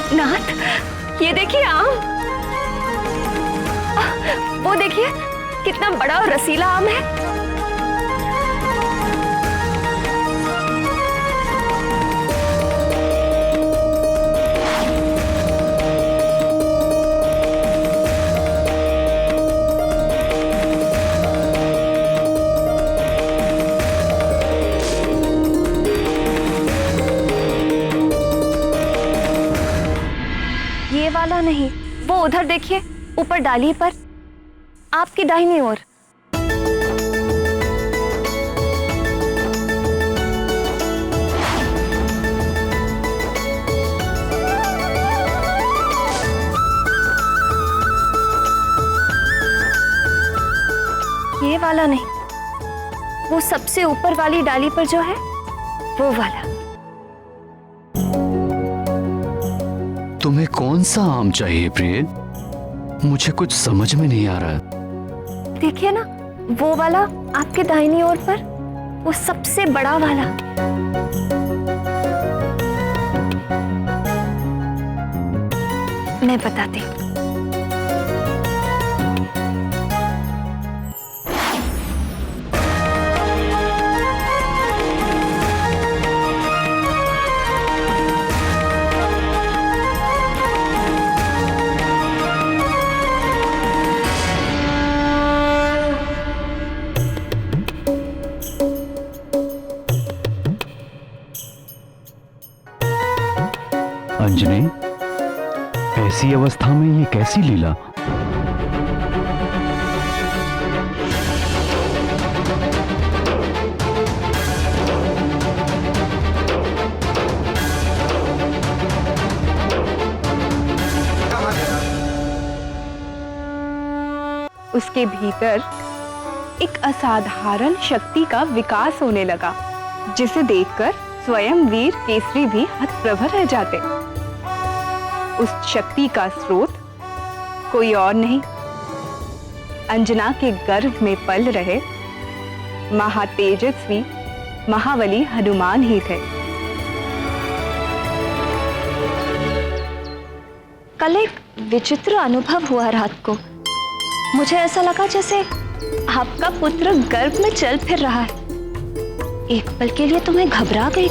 नाथ, ये देखिए आम। वो देखिए कितना बड़ा और रसीला आम है। ये वाला नहीं, वो उधर देखिए, ऊपर डाली पर, आपकी दाहिनी ओर। ये वाला नहीं, वो सबसे ऊपर वाली डाली पर जो है, वो वाला। तुम्हें कौन सा आम चाहिए प्रिय? मुझे कुछ समझ में नहीं आ रहा। देखिए ना, वो वाला आपके दाहिनी ओर पर, वो सबसे बड़ा वाला। मैं बताती हूँ। अंजनी, ऐसी अवस्था में ये कैसी लीला? उसके भीतर एक असाधारण शक्ति का विकास होने लगा, जिसे देखकर स्वयं वीर केसरी भी हतप्रभ रह जाते। उस शक्ति का स्रोत कोई और नहीं, अंजना के गर्भ में पल रहे महातेजस्वी महाबली हनुमान ही थे। कल एक विचित्र अनुभव हुआ रात को। मुझे ऐसा लगा जैसे आपका पुत्र गर्भ में चल फिर रहा है। एक पल के लिए तो मैं घबरा गई।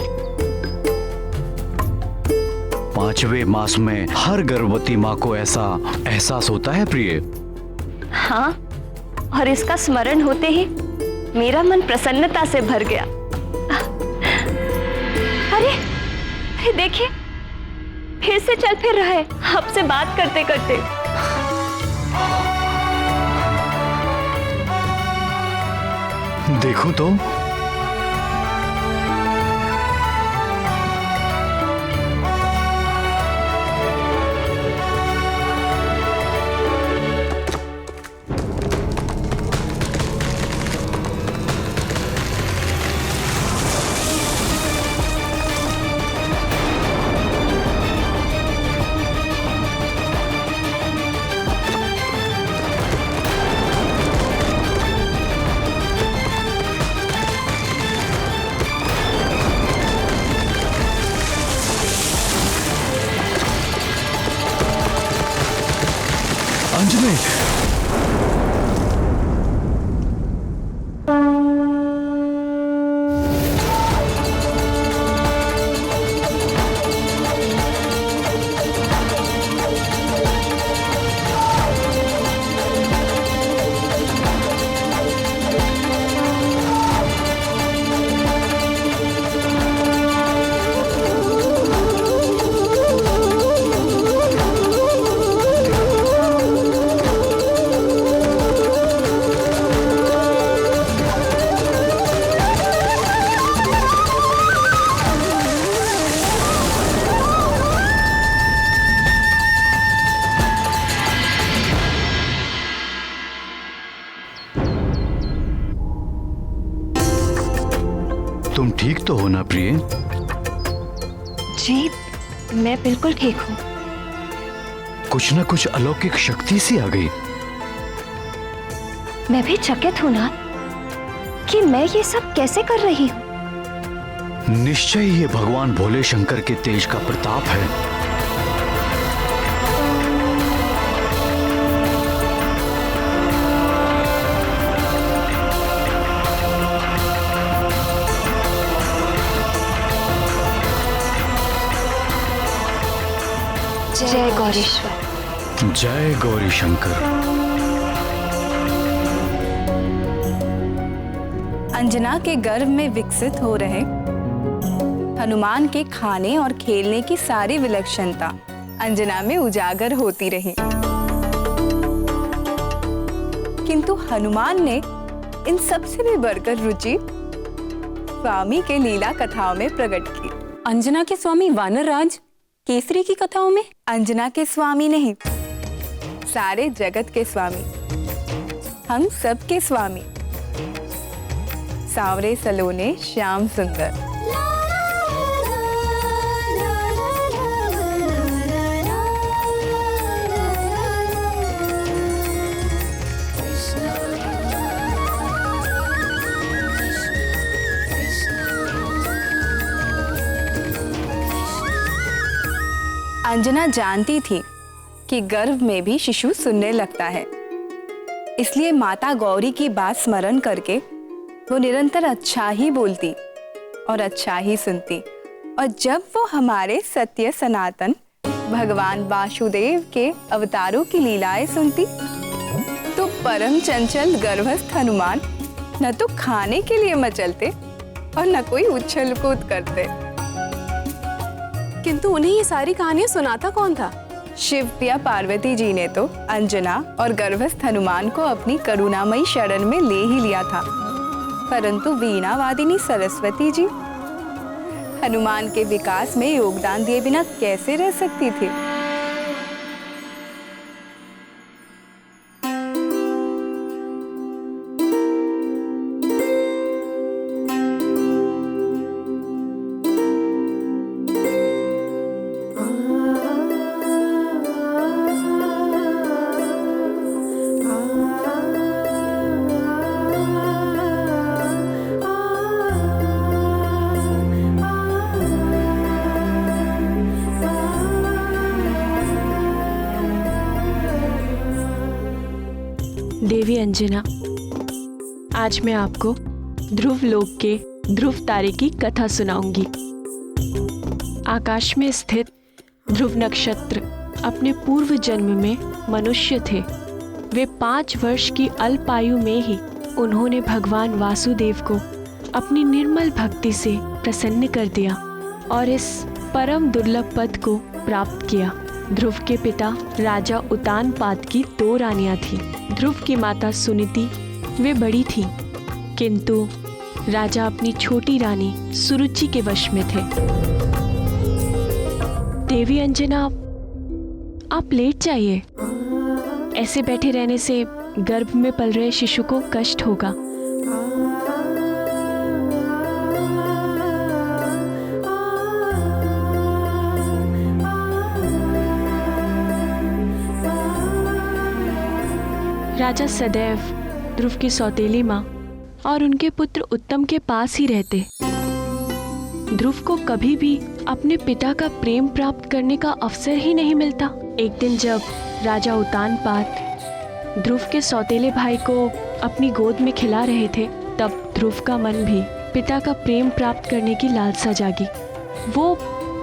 5वें मास में हर गर्भवती माँ को ऐसा एहसास होता है प्रिय। हाँ, और इसका स्मरण होते ही मेरा मन प्रसन्नता से भर गया। अरे देखिए, फिर से चल फिर रहा है आपसे बात करते करते। देखो तो। अंजलि, तुम ठीक तो हो ना प्रिय? जी, मैं बिल्कुल ठीक हूँ। कुछ न कुछ अलौकिक शक्ति सी आ गई। मैं भी चकित हूँ ना कि मैं ये सब कैसे कर रही हूँ। निश्चय ये भगवान भोले शंकर के तेज का प्रताप है। जय गौरीश्वर। जय गौरी शंकर। अंजना के गर्भ में विकसित हो रहे हनुमान के खाने और खेलने की सारी विलक्षणता अंजना में उजागर होती रही, किंतु हनुमान ने इन सबसे भी बढ़कर रुचि स्वामी के लीला कथाओं में प्रकट की। अंजना के स्वामी वानर राज केसरी की कथाओं में? अंजना के स्वामी नहीं, सारे जगत के स्वामी, हम सब के स्वामी, सांवरे सलोने श्याम सुंदर। अंजना जानती थी कि गर्भ में भी शिशु सुनने लगता है, इसलिए माता गौरी की बात स्मरण करके वो निरंतर अच्छा ही बोलती और अच्छा ही सुनती। और जब वो हमारे सत्य सनातन भगवान वासुदेव के अवतारों की लीलाएं सुनती, तो परम चंचल गर्भस्थ हनुमान न तो खाने के लिए मचलते और न कोई उछल कूद करते। किंतु उन्हें ये सारी कहानियां सुनाता कौन था? शिव या पार्वती जी ने तो अंजना और गर्भस्थ हनुमान को अपनी करुणामयी शरण में ले ही लिया था, परंतु वीणा वादिनी सरस्वती जी हनुमान के विकास में योगदान दिए बिना कैसे रह सकती थी? अंजना, आज मैं आपको ध्रुव लोक के ध्रुव तारे की कथा सुनाऊंगी। आकाश में स्थित ध्रुव नक्षत्र अपने पूर्व जन्म में मनुष्य थे। वे 5 वर्ष की अल्पायु में ही उन्होंने भगवान वासुदेव को अपनी निर्मल भक्ति से प्रसन्न कर दिया और इस परम दुर्लभ पद को प्राप्त किया। ध्रुव के पिता राजा उतानपाद की 2 रानियां थीं। ध्रुव की माता सुनीति वे बड़ी थीं, किंतु राजा अपनी छोटी रानी सुरुचि के वश में थे। देवी अंजना, आप लेट जाइए। ऐसे बैठे रहने से गर्भ में पल रहे शिशु को कष्ट होगा। राजा सदैव ध्रुव की सौतेली माँ और उनके पुत्र उत्तम के पास ही रहते। ध्रुव को कभी भी अपने पिता का प्रेम प्राप्त करने का अवसर ही नहीं मिलता। एक दिन जब राजा उतानपाद ध्रुव के सौतेले भाई को अपनी गोद में खिला रहे थे, तब ध्रुव का मन भी पिता का प्रेम प्राप्त करने की लालसा जागी। वो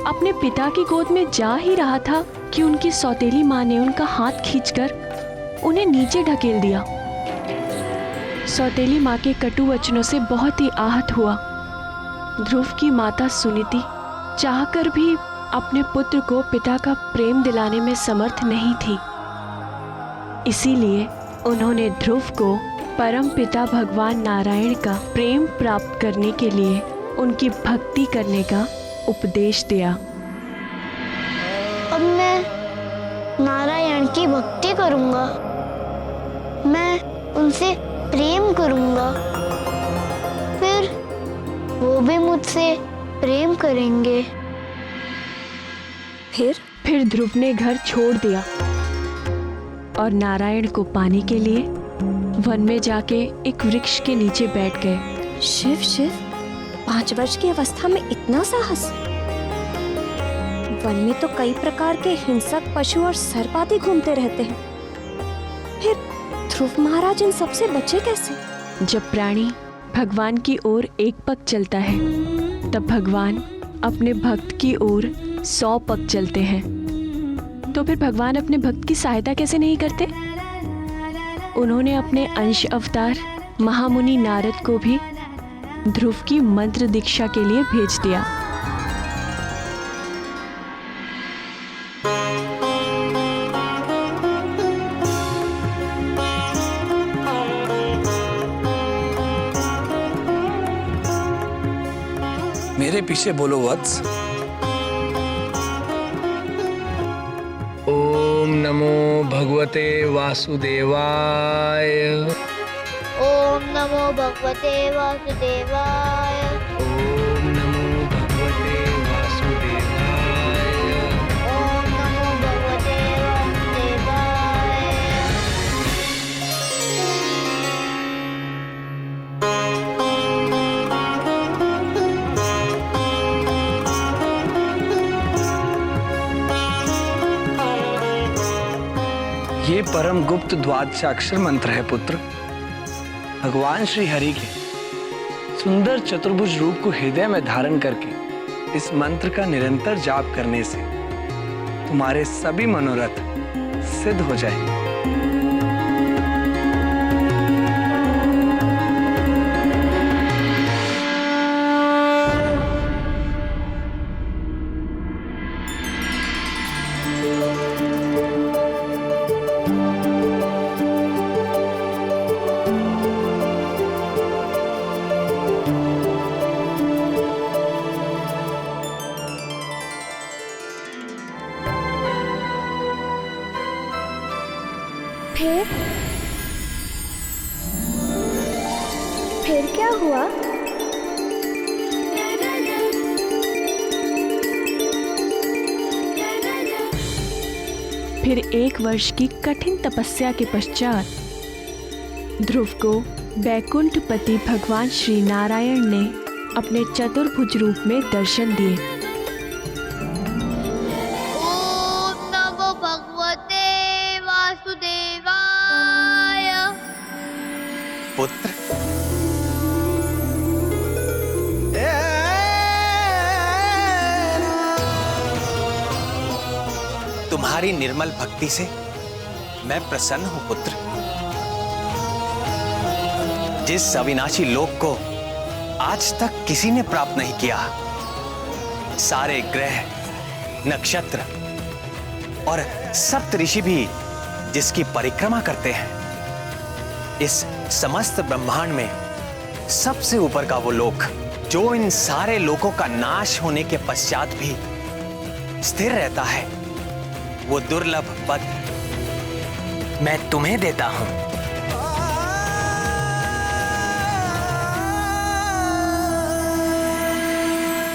अपने पिता की गोद में जा ही रहा था कि उनकी सौतेली माँ ने उनका हाथ खींचकर उन्हें नीचे ढकेल दिया। सौतेली माँ के कटु वचनों से बहुत ही आहत हुआ। ध्रुव की माता सुनीति चाहकर भी अपने पुत्र को पिता का प्रेम दिलाने में समर्थ नहीं थी। इसीलिए उन्होंने ध्रुव को परम पिता भगवान नारायण का प्रेम प्राप्त करने के लिए उनकी भक्ति करने का उपदेश दिया। अब मैं नारायण की भक्ति करूंगा, मैं उनसे प्रेम करूंगा, फिर वो भी मुझसे प्रेम करेंगे। फिर ध्रुव ने घर छोड़ दिया और नारायण को पाने के लिए वन में जाके एक वृक्ष के नीचे बैठ गए। शिव, 5 वर्ष की अवस्था में इतना साहस? वन में तो कई प्रकार के हिंसक पशु और सर्प आदि घूमते रहते हैं, फिर ध्रुव महाराज इन सबसे बचे कैसे? जब प्राणी भगवान की ओर एक पग चलता है, तब भगवान अपने भक्त की ओर 100 पग चलते हैं। तो फिर भगवान अपने भक्त की सहायता कैसे नहीं करते? उन्होंने अपने अंश अवतार महामुनि नारद को भी ध्रुव की मंत्र दीक्षा के लिए भेज दिया। मेरे पीछे बोलो वत्स। ओम नमो भगवते वासुदेवाय। ओम नमो भगवते वासुदेवाय। ओम नमो भगवते वासुदेवाय। ओम नमो भगवते वासुदेवाय। ये परम गुप्त द्वादशाक्षर मंत्र है पुत्र। भगवान श्री हरि के सुंदर चतुर्भुज रूप को हृदय में धारण करके इस मंत्र का निरंतर जाप करने से तुम्हारे सभी मनोरथ सिद्ध हो जाएंगे। फिर क्या हुआ? फिर 1 वर्ष की कठिन तपस्या के पश्चात ध्रुव को बैकुंठपति भगवान श्री नारायण ने अपने चतुर्भुज रूप में दर्शन दिए। ओम नमो भगवते वासुदेवाय। पुत्र, तुम्हारी निर्मल भक्ति से मैं प्रसन्न हूं पुत्र। जिस अविनाशी लोक को आज तक किसी ने प्राप्त नहीं किया, सारे ग्रह, नक्षत्र और सप्तऋषि भी जिसकी परिक्रमा करते हैं, इस समस्त ब्रह्मांड में सबसे ऊपर का वो लोक जो इन सारे लोकों का नाश होने के पश्चात भी स्थिर रहता है, वो दुर्लभ पद मैं तुम्हें देता हूं।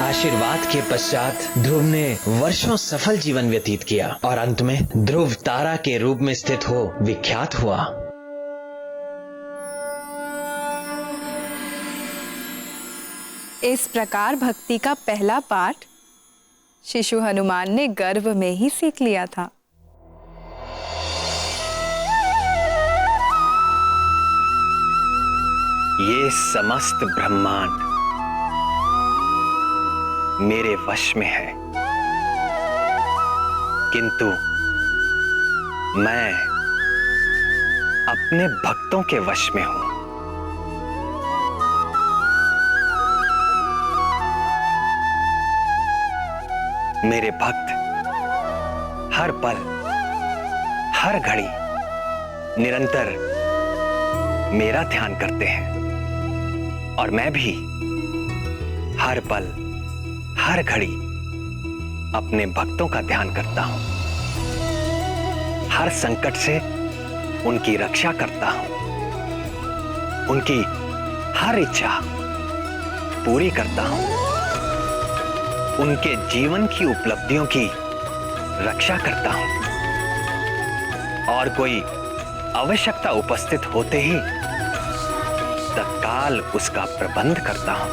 आशीर्वाद के पश्चात ध्रुव ने वर्षों सफल जीवन व्यतीत किया और अंत में ध्रुव तारा के रूप में स्थित हो विख्यात हुआ। इस प्रकार भक्ति का पहला पाठ शिशु हनुमान ने गर्भ में ही सीख लिया था। ये समस्त ब्रह्मांड मेरे वश में है, किंतु मैं अपने भक्तों के वश में हूं। मेरे भक्त हर पल, हर घड़ी निरंतर मेरा ध्यान करते हैं और मैं भी हर पल, हर घड़ी अपने भक्तों का ध्यान करता हूं। हर संकट से उनकी रक्षा करता हूं, उनकी हर इच्छा पूरी करता हूं, उनके जीवन की उपलब्धियों की रक्षा करता हूं और कोई आवश्यकता उपस्थित होते ही तत्काल उसका प्रबंध करता हूं।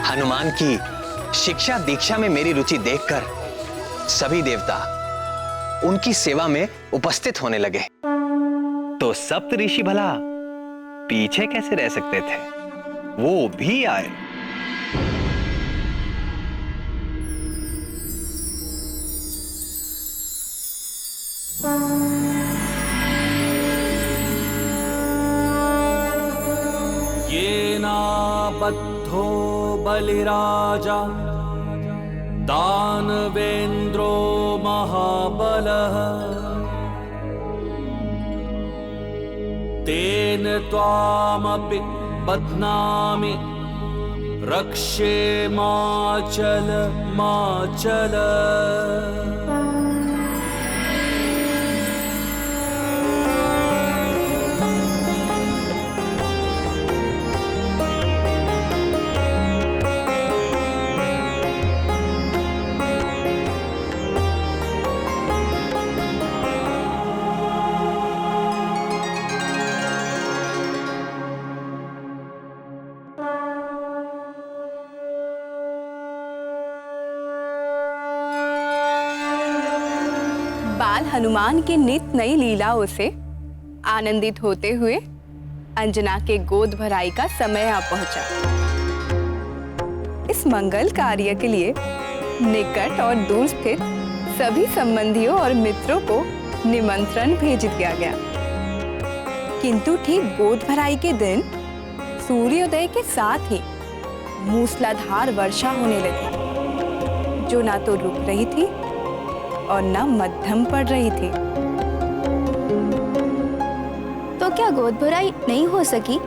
हनुमान की शिक्षा दीक्षा में मेरी रुचि देखकर सभी देवता उनकी सेवा में उपस्थित होने लगे, तो सप्त ऋषि भला पीछे कैसे रह सकते थे, वो भी आए। येनाबद्धो बलिराजा दानवेन्द्रो महाबलः तेन त्वामपि बध्नामि रक्षे माचल माचल। बाल हनुमान के नित नई लीलाओं से आनंदित होते हुए अंजना के गोद भराई का समय आ पहुंचा। इस मंगल कार्य के लिए निकट और दूर स्थित सभी संबंधियों और मित्रों को निमंत्रण भेज दिया गया, किंतु ठीक गोद भराई के दिन सूर्योदय के साथ ही मूसलाधार वर्षा होने लगी, जो ना तो रुक रही थी और ना मध्यम पड़ रही थी। तो क्या गोद भराई नहीं हो सकी?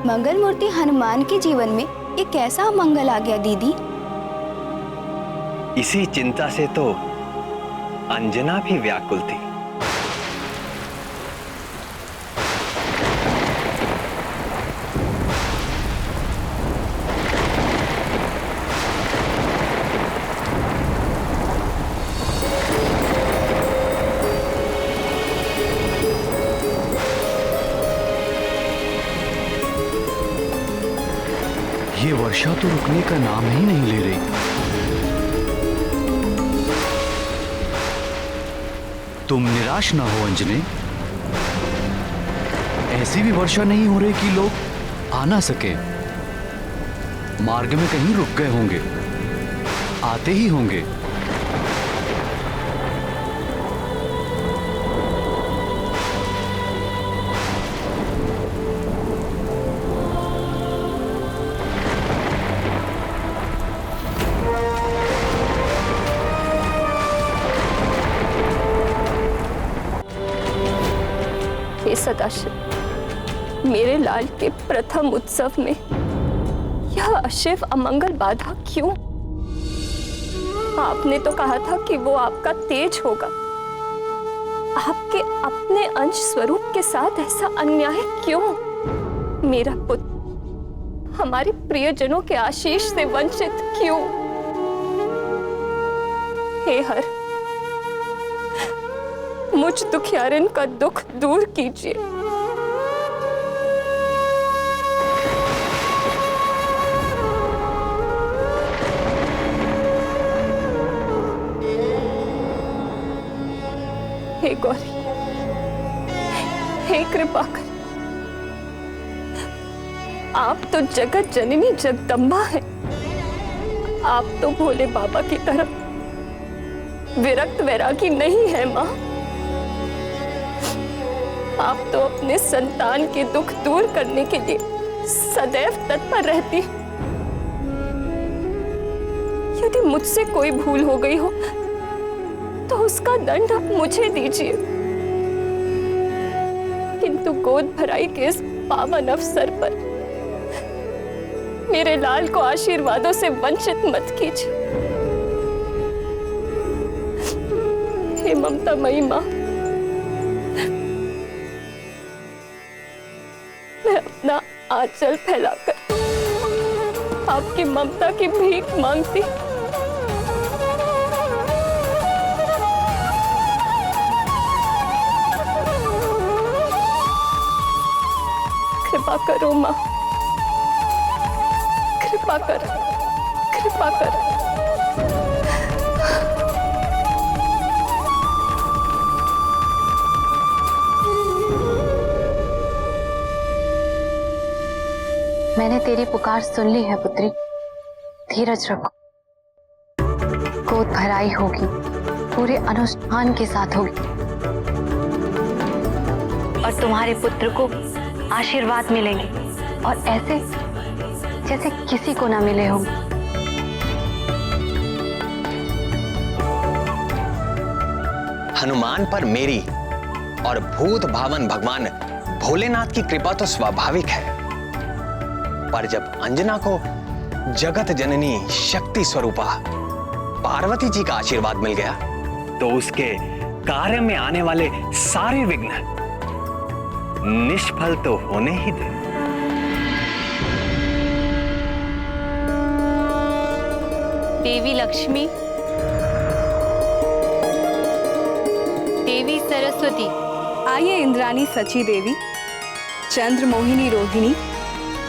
मंगल मूर्ति हनुमान के जीवन में ये कैसा मंगल आ गया दीदी? इसी चिंता से तो अंजना भी व्याकुल थी। ये वर्षा तो रुकने का नाम ही नहीं ले रही। तुम निराश ना हो अंजनी, ऐसी भी वर्षा नहीं हो रही कि लोग आ ना सके। मार्ग में कहीं रुक गए होंगे, आते ही होंगे। हे सदाशिव, मेरे लाल के प्रथम उत्सव में यह अशिव अमंगल बाधा क्यों? आपने तो कहा था कि वो आपका तेज होगा। आपके अपने अंश स्वरूप के साथ ऐसा अन्याय क्यों? मेरा पुत्र हमारे प्रियजनों के आशीष से वंचित क्यों? हे हर, मुझ दुखियारिन का दुख दूर कीजिए। हे गौरी, हे कृपा कर, आप तो जगत जननी जगदम्बा हैं। आप तो भोले बाबा की तरह विरक्त वैरागी नहीं है माँ। आप तो अपने संतान के दुख दूर करने के लिए सदैव तत्पर रहती। यदि मुझसे कोई भूल हो गई हो तो उसका दंड आप मुझे दीजिए, किंतु गोद भराई के इस पावन अवसर पर मेरे लाल को आशीर्वादों से वंचित मत कीजिए। हे ममतामयी मां, मैं अपना आंचल फैलाकर आपकी ममता की भीख मांगती। कृपा करो मां, कृपा कर, कृपा कर। मैंने तेरी पुकार सुन ली है पुत्री, धीरज रखो। गोद भराई होगी, पूरे अनुष्ठान के साथ होगी और तुम्हारे पुत्र को आशीर्वाद मिलेंगे और ऐसे जैसे किसी को ना मिले होंगे। हनुमान पर मेरी और भूत भावन भगवान भोलेनाथ की कृपा तो स्वाभाविक है, पर जब अंजना को जगत जननी शक्ति स्वरूपा पार्वती जी का आशीर्वाद मिल गया तो उसके कार्य में आने वाले सारे विघ्न निष्फल तो होने ही थे। देवी लक्ष्मी, देवी सरस्वती, आइए इंद्राणी सची देवी, चंद्र मोहिनी रोहिणी,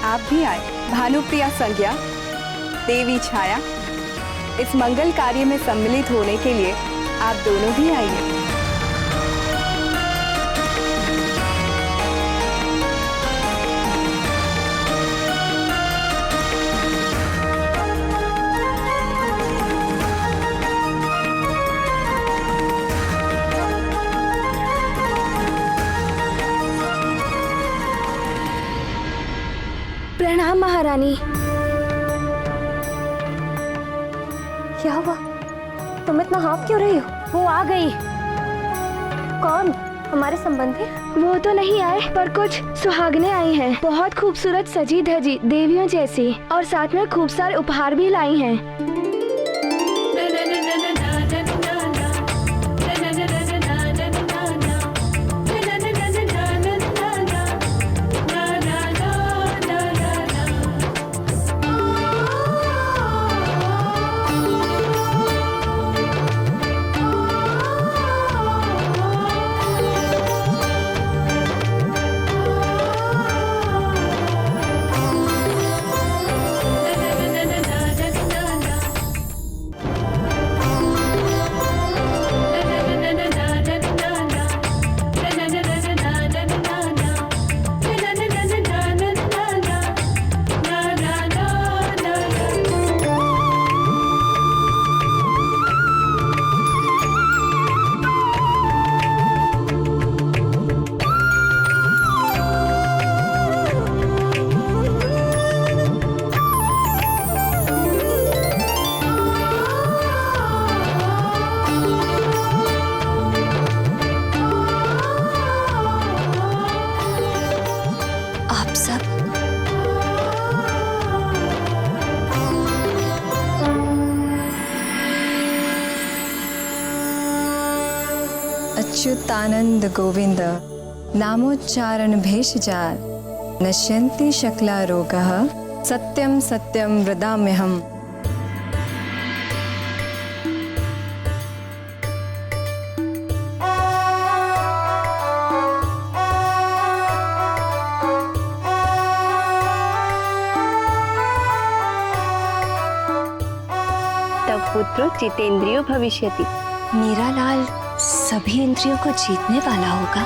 आप भी आए। भानुप्रिया संज्ञा, देवी छाया, इस मंगल कार्य में सम्मिलित होने के लिए आप दोनों भी आइए। प्रणाम महारानी। क्या हुआ? तुम इतना हाँफ क्यों रही हो? वो आ गई। कौन? हमारे संबंधी? वो तो नहीं आए, पर कुछ सुहागने आई हैं। बहुत खूबसूरत सजी धजी देवियों जैसी, और साथ में खूब सारे उपहार भी लाई हैं। आप सब अच्युतानंद गोविंद नामोच्चारण भेषजाल नश्यन्ति शकला रोगः सत्यम सत्यम वदाम्यहम्। तब पुत्रो जितेंद्रियो भविष्यति। मेरा लाल सभी इंद्रियों को जीतने वाला होगा।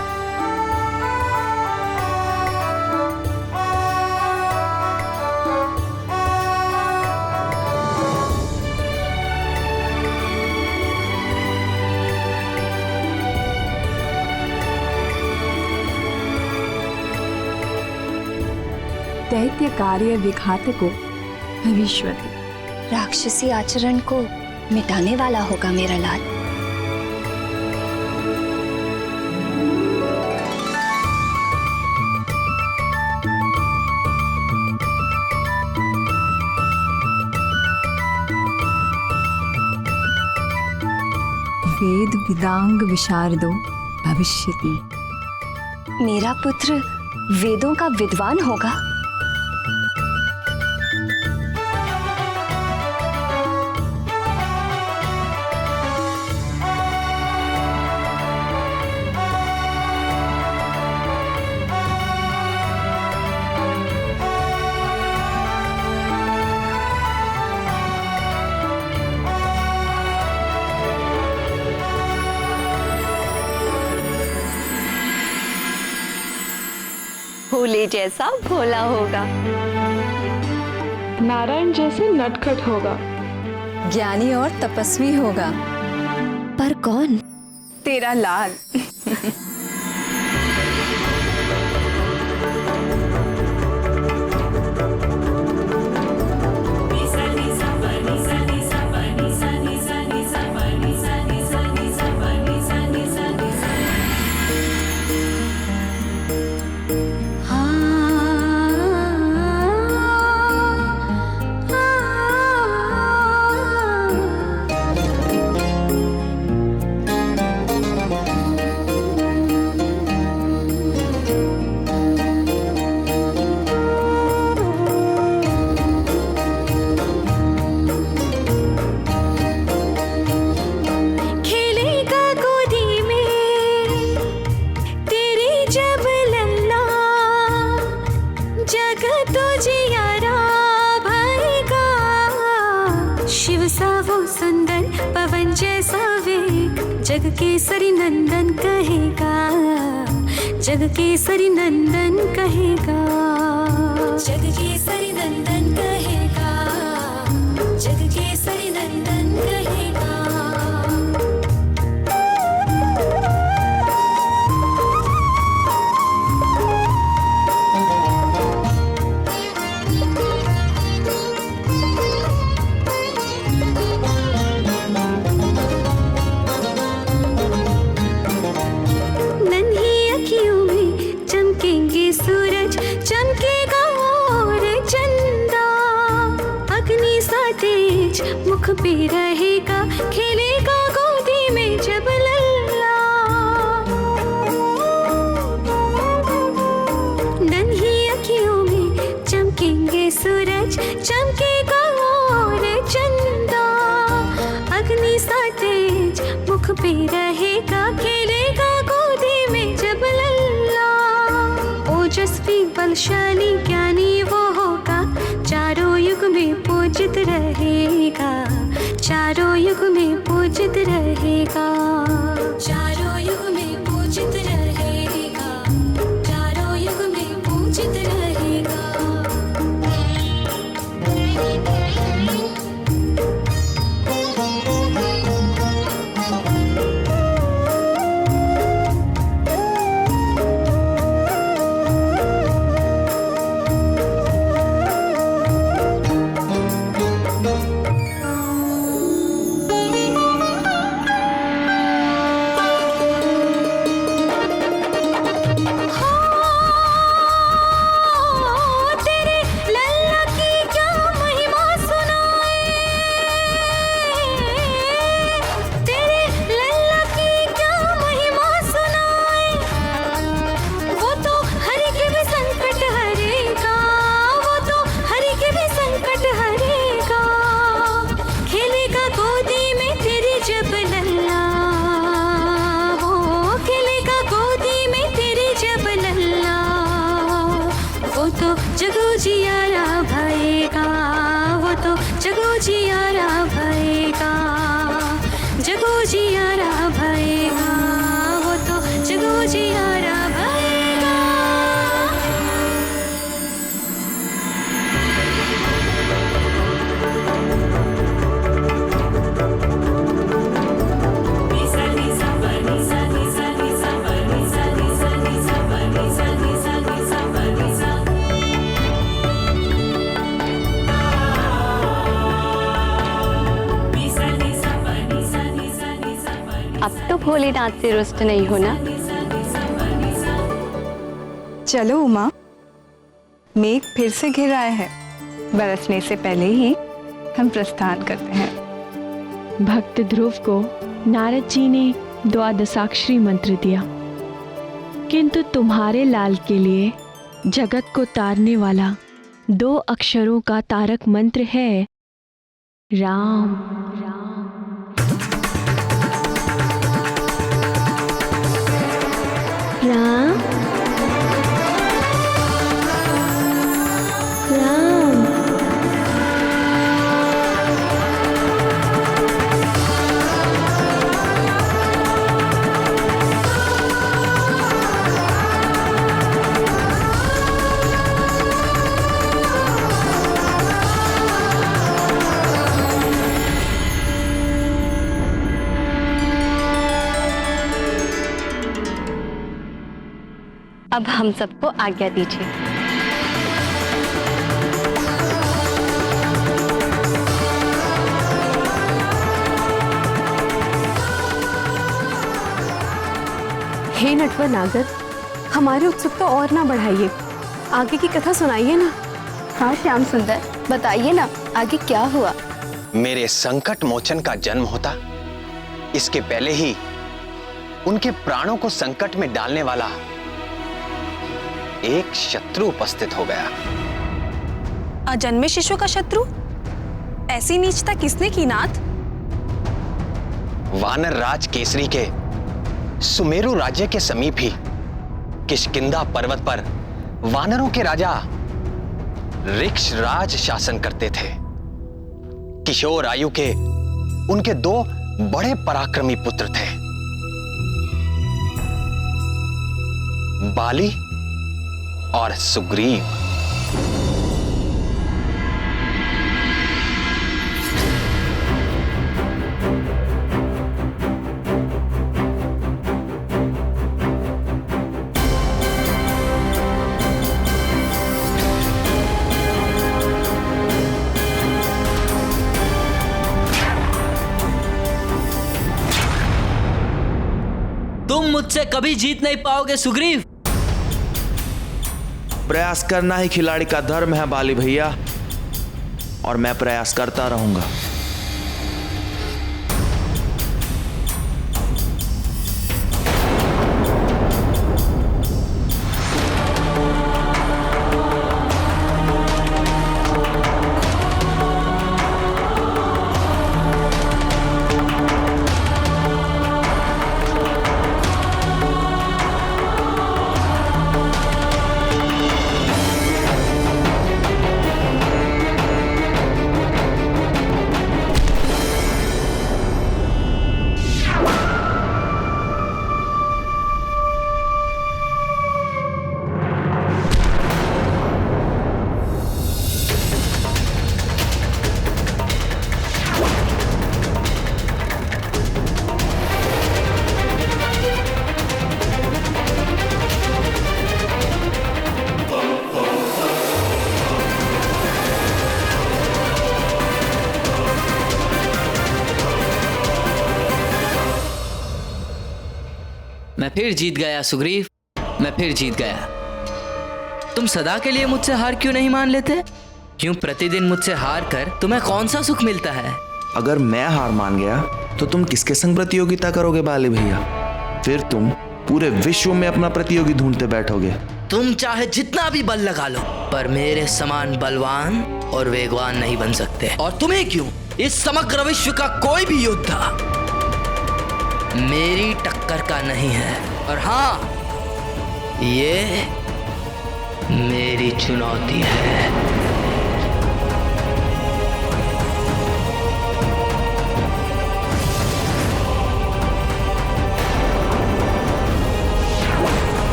दैत्य कार्य विघातको भविष्यति। राक्षसी आचरण को मिटाने वाला होगा मेरा लाल। वेद विदांग विशारदो भविष्यति। मेरा पुत्र वेदों का विद्वान होगा। भोले जैसा भोला होगा, नारायण जैसे नटखट होगा, ज्ञानी और तपस्वी होगा। पर कौन? तेरा लाल। जग केसरी नंदन कहेगा, जग केसरी नंदन कहेगा, जग केसरी नंदन कहेगा, जग केसरी नंदन कहेगा। सूरज चमकेगा और चंदा, अग्नि सा तेज मुख पे रहेगा, खेलेगा गोदी में जब लल्ला। नन्ही अखियों में चमकेंगे सूरज, चमकेगा और चंदा, अग्नि सा तेज मुख पे रहेगा, खेलेगा गोदी में जब लल्ला। ओजस्वी बलशाली ज्ञानी वो होगा, चारों युग में पूजित रहेगा, चारों युग में पूजित रहेगा, चारों युग में पूजित रहेगा, चारों युग में पूजित रहेगा। तो जगो जियारा भएगा, वो तो जगो जियारा भएगा, जगो जियारा भएगा, वो तो जगो जियारा भएगा। अब तो भोलेनाथ से रुष्ट नहीं होना। चलो उमा, मेघ फिर से घिर आए हैं। बरसने से पहले ही हम प्रस्थान करते हैं। भक्त ध्रुव को नारद जी ने द्वादशाक्षरी मंत्र दिया, किंतु तुम्हारे लाल के लिए जगत को तारने वाला 2 अक्षरों का तारक मंत्र है राम। राम राम अब हम सबको आज्ञा दीजिए। हे नटवर नागर, हमारी उत्सुकता और ना बढ़ाइए, आगे की कथा सुनाइए ना। हाँ श्याम सुंदर, बताइए ना आगे क्या हुआ। मेरे संकट मोचन का जन्म होता, इसके पहले ही उनके प्राणों को संकट में डालने वाला एक शत्रु उपस्थित हो गया। अजन्मे शिशु का शत्रु? ऐसी नीचता किसने की नाथ? वानर राज केसरी के सुमेरु राज्य के समीप ही किष्किंधा पर्वत पर वानरों के राजा ऋक्षराज शासन करते थे। किशोर आयु के उनके 2 बड़े पराक्रमी पुत्र थे, बाली और सुग्रीव। तुम मुझसे कभी जीत नहीं पाओगे सुग्रीव। प्रयास करना ही खिलाड़ी का धर्म है बाली भैया, और मैं प्रयास करता रहूंगा। मैं फिर जीत गया सुग्रीव, मैं फिर जीत गया। तुम सदा के लिए मुझसे हार क्यों नहीं मान लेते? क्यों प्रतिदिन मुझसे हार कर तुम्हें कौन सा सुख मिलता है? अगर मैं हार मान गया तो तुम किसके संग प्रतियोगिता करोगे बाली भैया? फिर तुम पूरे विश्व में अपना प्रतियोगी ढूंढते बैठोगे। तुम चाहे जितना भी बल लगा लो, पर मेरे समान बलवान और वेगवान नहीं बन सकते। और तुम्हें क्यों, इस समग्र विश्व का कोई भी योद्धा मेरी टक्कर का नहीं है। और हाँ, ये मेरी चुनौती है।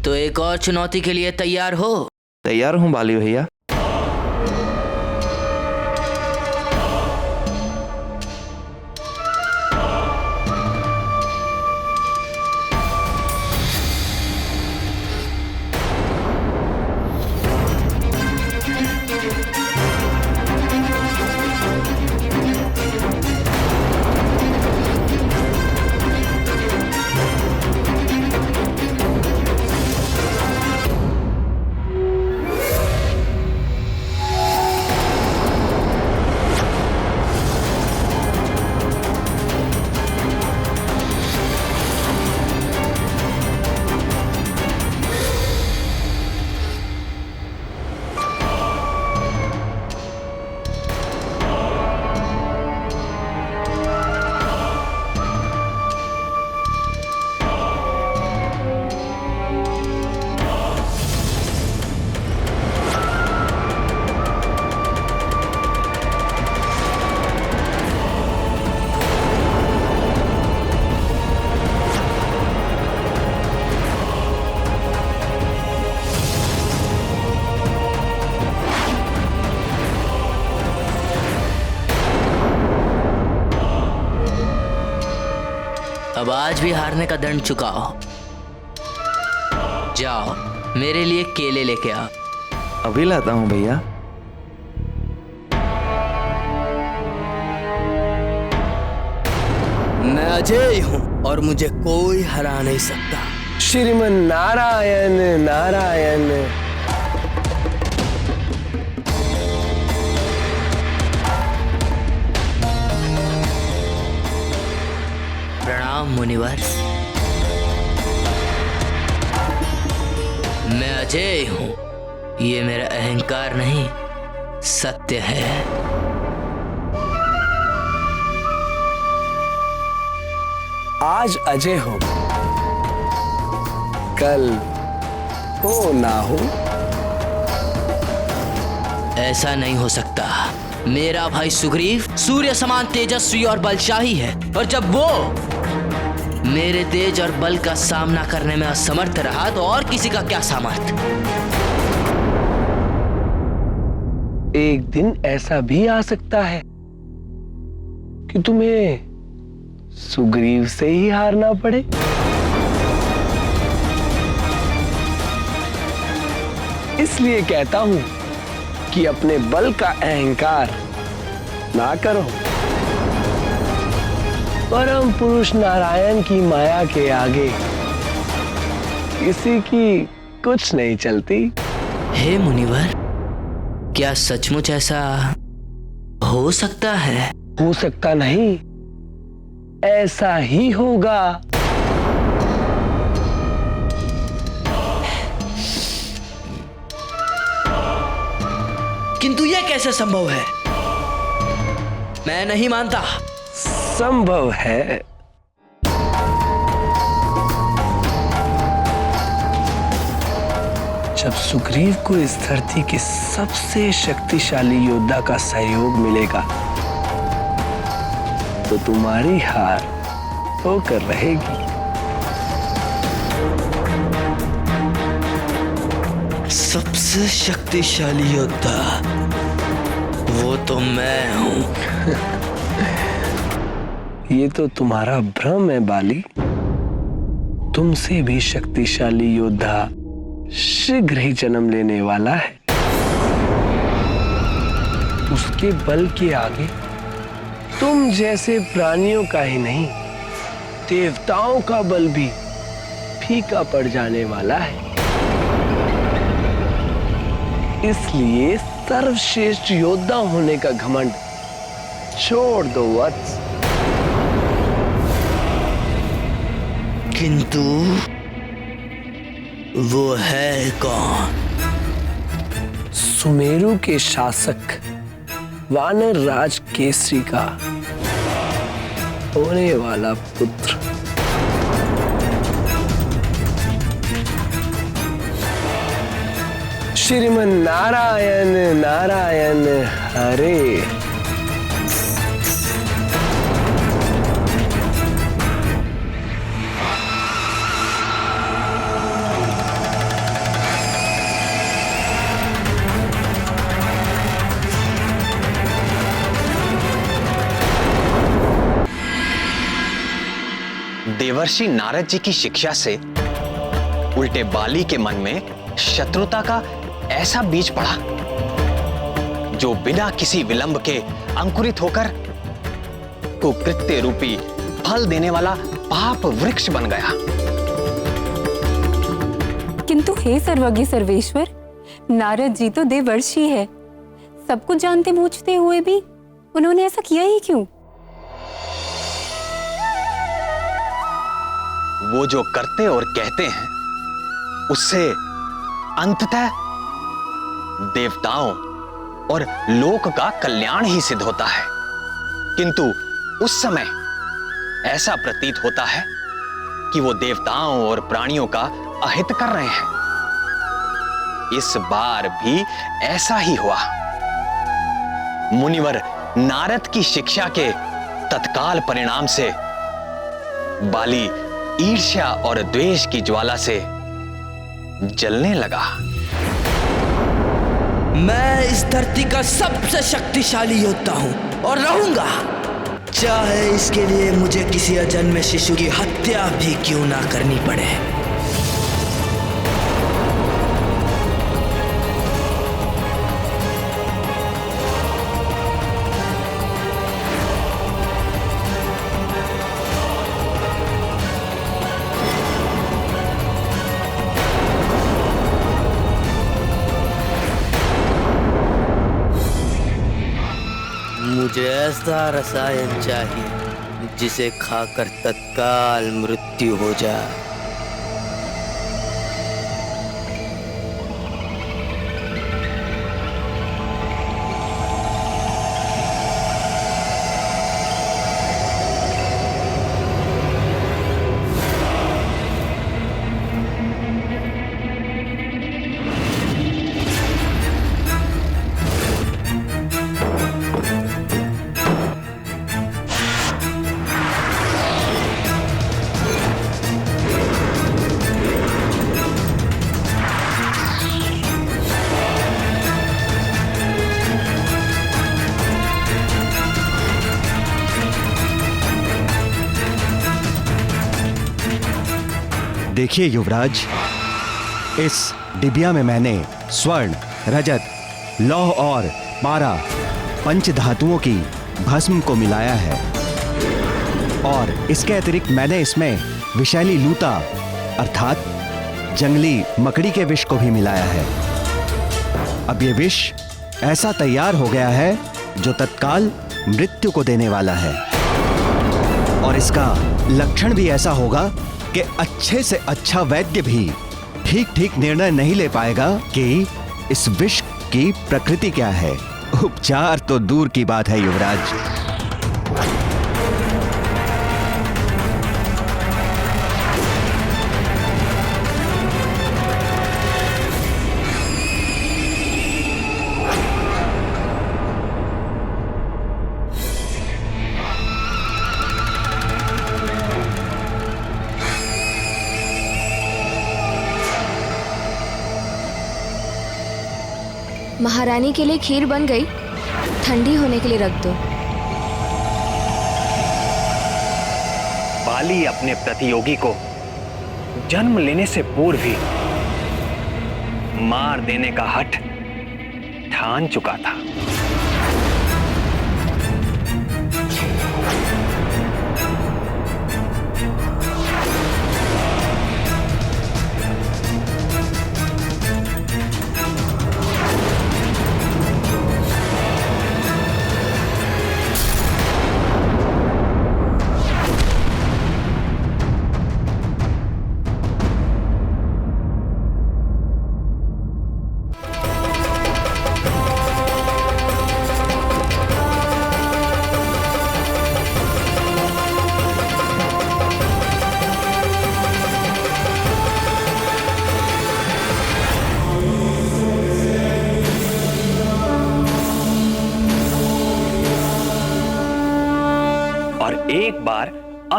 तो एक और चुनौती के लिए तैयार हो? तैयार हूँ बाली भैया। अब आज भी हारने का दंड चुकाओ। जाओ मेरे लिए केले लेके आओ। अभी लाता हूँ भैया। मैं अजय हूँ और मुझे कोई हरा नहीं सकता। श्रीमन नारायण नारायण। प्रणाम मुनिवर। मैं अजय हूं। ये मेरा अहंकार नहीं, सत्य है। आज अजय हो, कल हो ना हो। ऐसा नहीं हो सकता। मेरा भाई सुग्रीव सूर्य समान तेजस्वी और बलशाही है, और जब वो मेरे तेज और बल का सामना करने में असमर्थ रहा तो और किसी का क्या सामर्थ्य। एक दिन ऐसा भी आ सकता है कि तुम्हें सुग्रीव से ही हारना पड़े। इसलिए कहता हूं कि अपने बल का अहंकार ना करो। परम पुरुष नारायण की माया के आगे किसी की कुछ नहीं चलती। हे मुनिवर, क्या सचमुच ऐसा हो सकता है? हो सकता नहीं, ऐसा ही होगा। किंतु यह कैसे संभव है? मैं नहीं मानता। संभव है। जब सुग्रीव को इस धरती के सबसे शक्तिशाली योद्धा का सहयोग मिलेगा तो तुम्हारी हार होकर रहेगी। सबसे शक्तिशाली योद्धा वो तो मैं हूं। ये तो तुम्हारा भ्रम है बाली। तुमसे भी शक्तिशाली योद्धा शीघ्र ही जन्म लेने वाला है। उसके बल के आगे तुम जैसे प्राणियों का ही नहीं, देवताओं का बल भी फीका पड़ जाने वाला है। इसलिए सर्वश्रेष्ठ योद्धा होने का घमंड छोड़ दो वत्स। किंतु वो है कौन? सुमेरु के शासक वानर राज केसरी का होने वाला पुत्र। श्रीमन नारायण नारायण हरे। देवर्षि नारद जी की शिक्षा से उल्टे बाली के मन में शत्रुता का ऐसा बीज पड़ा जो बिना किसी विलंब के अंकुरित होकर कुकृत्य रूपी फल देने वाला पाप वृक्ष बन गया। किंतु हे सर्वज्ञ सर्वेश्वर, नारद जी तो देवर्षि है, सब कुछ जानते बूझते हुए भी उन्होंने ऐसा किया ही क्यों? वो जो करते और कहते हैं उससे अंततः देवताओं और लोक का कल्याण ही सिद्ध होता है, किंतु उस समय ऐसा प्रतीत होता है कि वो देवताओं और प्राणियों का अहित कर रहे हैं। इस बार भी ऐसा ही हुआ। मुनिवर नारद की शिक्षा के तत्काल परिणाम से बाली ईर्ष्या और द्वेष की ज्वाला से जलने लगा। मैं इस धरती का सबसे शक्तिशाली योद्धा हूं और रहूंगा, चाहे इसके लिए मुझे किसी अजन्मे शिशु की हत्या भी क्यों ना करनी पड़े। मुझे ऐसा रसायन चाहिए जिसे खाकर तत्काल मृत्यु हो जाए। देखिए युवराज, इस डिबिया में मैंने स्वर्ण, रजत, लौह और पारा पंच धातुओं की भस्म को मिलाया है और इसके अतिरिक्त मैंने इसमें विषैली लूता अर्थात जंगली मकड़ी के विष को भी मिलाया है। अब ये विष ऐसा तैयार हो गया है जो तत्काल मृत्यु को देने वाला है और इसका लक्षण भी ऐसा होगा कि अच्छे से अच्छा वैद्य भी ठीक ठीक निर्णय नहीं ले पाएगा कि इस विष की प्रकृति क्या है। उपचार तो दूर की बात है युवराज। महारानी के लिए खीर बन गई, ठंडी होने के लिए रख दो। बाली अपने प्रतियोगी को जन्म लेने से पूर्व ही मार देने का हठ ठान चुका था।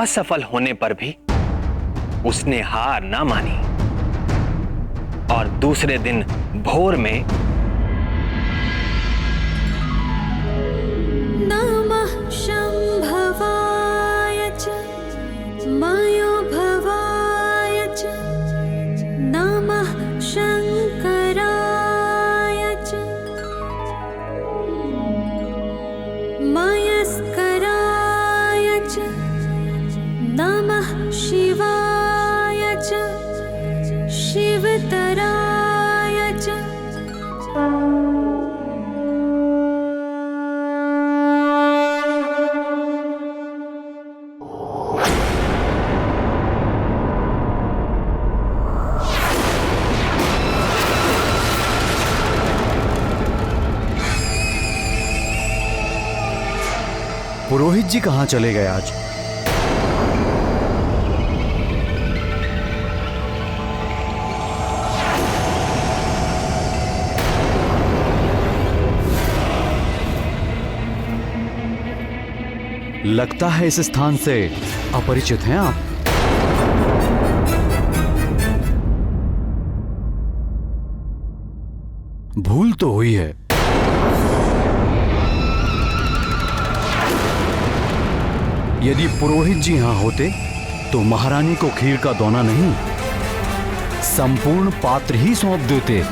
असफल होने पर भी उसने हार ना मानी और दूसरे दिन भोर में नमः शंभवाय च मयो भवाय च नमः शंकराय च मयस्कराय च नमः शिवाय च शिवतराय च पुरोहित जी कहाँ चले गए आज? लगता है इस स्थान से अपरिचित हैं आप। भूल तो हुई है। यदि पुरोहित जी यहां होते तो महारानी को खीर का दोना नहीं, संपूर्ण पात्र ही सौंप देते।